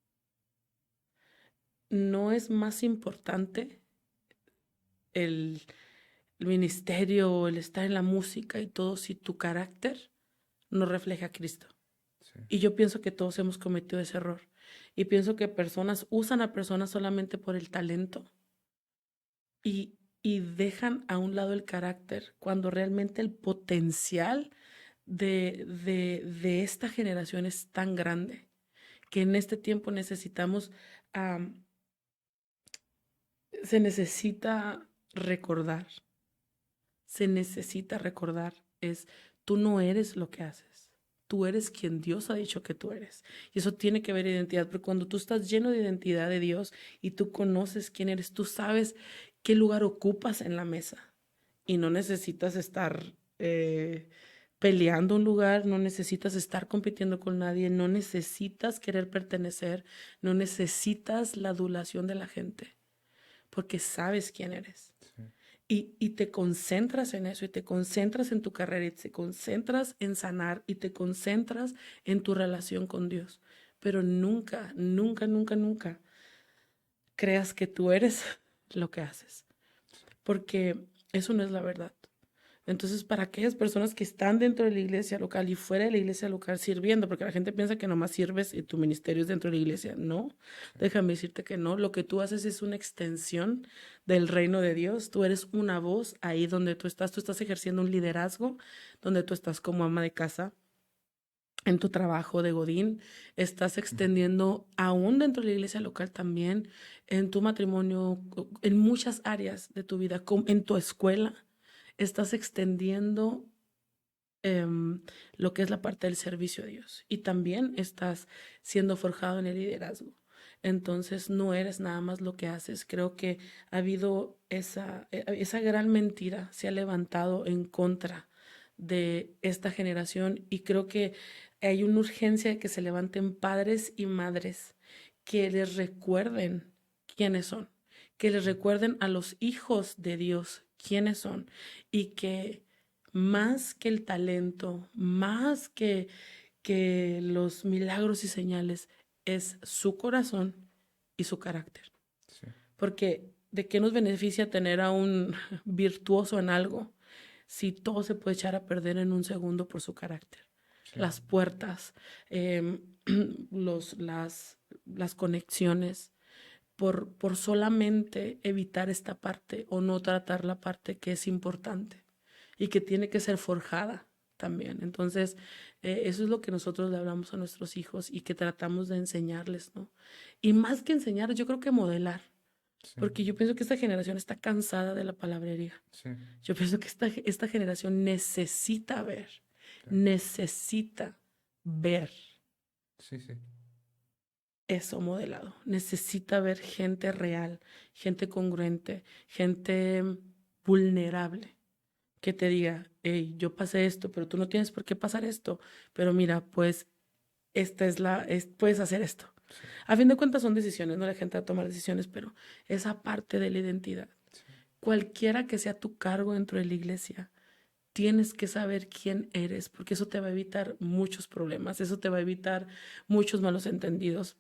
No es más importante el, el ministerio, el estar en la música y todo si tu carácter no refleja a Cristo. Sí. Y yo pienso que todos hemos cometido ese error. Y pienso que personas usan a personas solamente por el talento y dejan a un lado el carácter cuando realmente el potencial de esta generación es tan grande que en este tiempo necesitamos, am, se necesita recordar, es, tú no eres lo que haces, tú eres quien Dios ha dicho que tú eres. Y eso tiene que ver identidad, porque cuando tú estás lleno de identidad de Dios y tú conoces quién eres, tú sabes qué lugar ocupas en la mesa y no necesitas estar peleando un lugar, no necesitas estar compitiendo con nadie, no necesitas querer pertenecer, no necesitas la adulación de la gente, porque sabes quién eres. Sí. Y te concentras en eso, y te concentras en tu carrera, y te concentras en sanar, y te concentras en tu relación con Dios. Pero nunca, nunca, nunca, nunca creas que tú eres lo que haces, porque eso no es la verdad. Entonces, para aquellas personas que están dentro de la iglesia local y fuera de la iglesia local sirviendo, porque la gente piensa que nomás sirves y tu ministerio es dentro de la iglesia. No, déjame decirte que no. Lo que tú haces es una extensión del reino de Dios. Tú eres una voz ahí donde tú estás ejerciendo un liderazgo, donde tú estás como ama de casa. En tu trabajo de Godín, estás extendiendo aún dentro de la iglesia local también, en tu matrimonio, en muchas áreas de tu vida, en tu escuela estás extendiendo lo que es la parte del servicio a Dios y también estás siendo forjado en el liderazgo. Entonces no eres nada más lo que haces. Creo que ha habido esa gran mentira, se ha levantado en contra de esta generación y creo que hay una urgencia de que se levanten padres y madres que les recuerden quiénes son, que les recuerden a los hijos de Dios quiénes son y que más que el talento, más que los milagros y señales, es su corazón y su carácter. Sí. Porque ¿de qué nos beneficia tener a un virtuoso en algo si todo se puede echar a perder en un segundo por su carácter? Sí. Las puertas, em, las conexiones, por solamente evitar esta parte o no tratar la parte que es importante y que tiene que ser forjada también. Entonces, eso es lo que nosotros le hablamos a nuestros hijos y que tratamos de enseñarles, ¿no? Y más que enseñar, yo creo que modelar, Sí. porque yo pienso que esta generación está cansada de la palabrería. Sí. Yo pienso que esta generación necesita ver, Claro. necesita ver Sí, sí. eso modelado. Necesita ver gente real, gente congruente, gente vulnerable, que te diga, hey, yo pasé esto, pero tú no tienes por qué pasar esto. Pero mira, pues puedes hacer esto. Sí. A fin de cuentas son decisiones, no la gente va a tomar decisiones, pero esa parte de la identidad, Sí. cualquiera que sea tu cargo dentro de la iglesia, tienes que saber quién eres, porque eso te va a evitar muchos problemas, eso te va a evitar muchos malos entendidos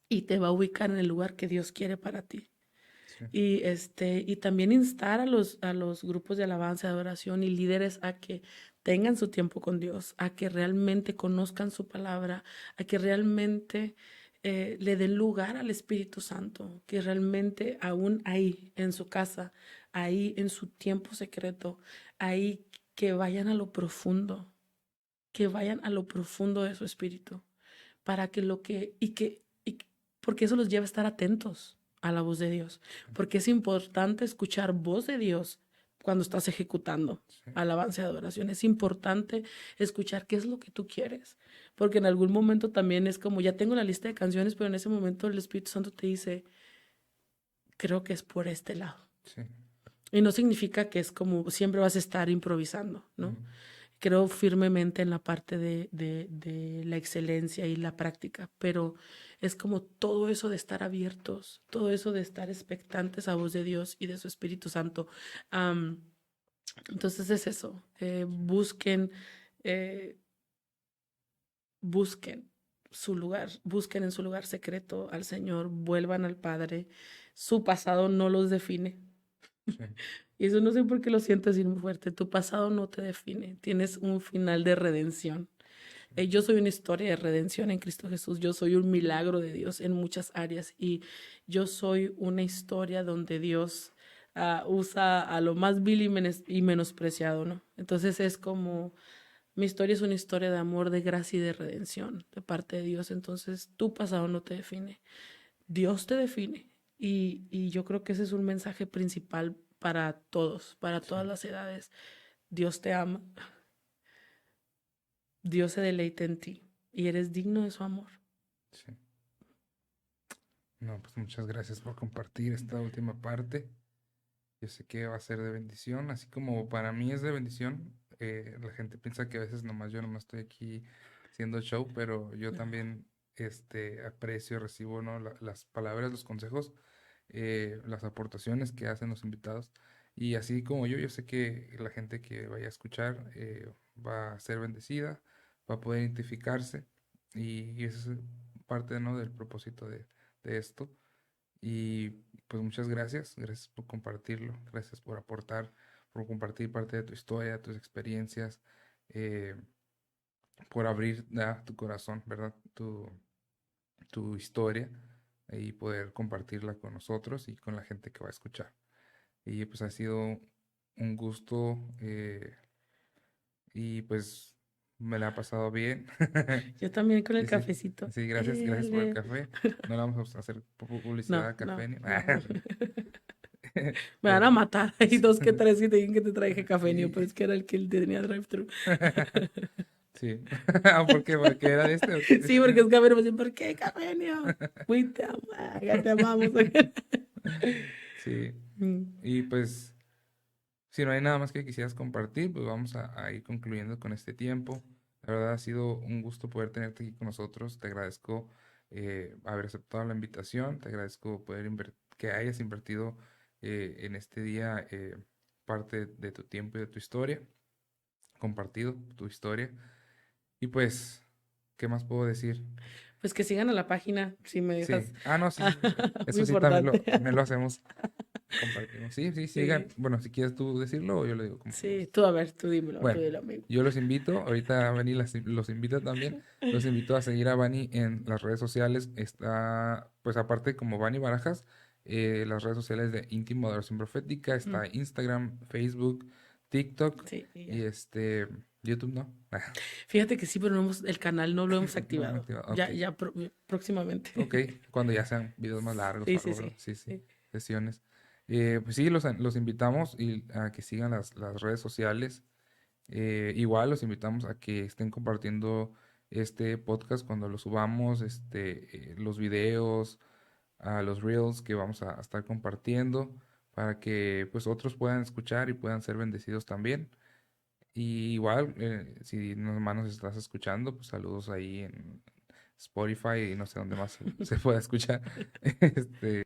y te va a ubicar en el lugar que Dios quiere para ti. Sí. Y también instar a los grupos de alabanza, de adoración y líderes a que tengan su tiempo con Dios, a que realmente conozcan su palabra, a que realmente le den lugar al Espíritu Santo, que realmente aún ahí en su casa, ahí en su tiempo secreto, ahí que vayan a lo profundo, que vayan a lo profundo de su espíritu, para que porque eso los lleva a estar atentos a la voz de Dios, porque es importante escuchar voz de Dios, cuando estás ejecutando Sí, alabanza y adoración. Es importante escuchar qué es lo que tú quieres, porque en algún momento también es como, ya tengo la lista de canciones, pero en ese momento el Espíritu Santo te dice, creo que es por este lado. sí. Y no significa que es como siempre vas a estar improvisando, ¿no? Ujú. Creo firmemente en la parte de la excelencia y la práctica, pero es como todo eso de estar abiertos, todo eso de estar expectantes a voz de Dios y de su Espíritu Santo. Am, entonces es eso, busquen, eh, busquen su lugar, busquen en su lugar secreto al Señor, vuelvan al Padre. Su pasado no los define. Sí, Y eso no sé por qué lo siento así muy fuerte. Tu pasado no te define. Tienes un final de redención. Yo soy una historia de redención en Cristo Jesús. Yo soy un milagro de Dios en muchas áreas. Y yo soy una historia donde Dios usa a lo más vil y menospreciado, ¿no? Entonces es como, mi historia es una historia de amor, de gracia y de redención de parte de Dios. Entonces tu pasado no te define. Dios te define. Y yo creo que ese es un mensaje principal para todos, para sí, todas las edades. Dios te ama, Dios se deleita en ti y eres digno de su amor. sí. No, pues muchas gracias por compartir esta última parte. Yo sé que va a ser de bendición, así como para mí es de bendición. La gente piensa que a veces nomás yo nomás estoy aquí haciendo show, pero yo también aprecio, recibo, ¿no? Las palabras, los consejos, las aportaciones que hacen los invitados. Y así como yo sé que la gente que vaya a escuchar va a ser bendecida, va a poder identificarse y eso es parte, ¿no? del propósito de esto. Y pues muchas gracias, gracias por compartirlo, gracias por aportar, por compartir parte de tu historia, tus experiencias, eh, por abrir tu corazón, ¿verdad? Tu historia y poder compartirla con nosotros y con la gente que va a escuchar. Y pues ha sido un gusto y pues me la ha pasado bien. Yo también con el Sí, sí, cafecito. sí, gracias por el Éale. café. No le vamos a hacer publicidad No, a no, café. no. Me van a Pero matar. Hay sí, dos que tres que te digan que te traje cafenio, pero sí, es que era el que tenía drive-thru. sí. Ah, ¿por qué? ¿Porque era de este o qué? Sí, porque es cafenio. Me dicen, ¿por qué cafenio? Uy, te amo, ya te amamos. Sí. Mm. Y pues, si no hay nada más que quisieras compartir, pues vamos a ir concluyendo con este tiempo. La verdad ha sido un gusto poder tenerte aquí con nosotros. Te agradezco haber aceptado la invitación. Te agradezco que hayas invertido en este día parte de tu tiempo y de tu historia, compartido tu historia. Y pues, ¿qué más puedo decir? Pues que sigan a la página, si me Sí. dejas. Ah, no, sí, sí. Muy Eso sí importante. también lo hacemos. Compartimos. Sí, sí, sigan. Sí, Bueno, si quieres tú decirlo o yo lo digo como tú sí, gustes. tú a ver, tú dímelo, tú Bueno, dilo, amigo. yo los invito. Ahorita Vani los invita también. Los invito a seguir a Vani en las redes sociales. Está, pues aparte como Vani Barajas, las redes sociales de Íntimo Adoración Profética. Mm, Está Instagram, Facebook, TikTok sí, y y ya. YouTube, ¿no? Fíjate que sí, pero el canal no lo hemos No lo he activado. activado. Ok. Ya próximamente. Ok, cuando ya sean videos más largos o Sí, sí, algo, ¿verdad? sí. Sí, sí, Sí. sesiones. Pues sí, los invitamos a que sigan las redes sociales. Igual los invitamos a que estén compartiendo este podcast cuando lo subamos, los videos, a los reels que vamos a estar compartiendo para que pues otros puedan escuchar y puedan ser bendecidos también. Y igual, si nomás nos estás escuchando, pues saludos ahí en Spotify y no sé dónde más se pueda escuchar. Este,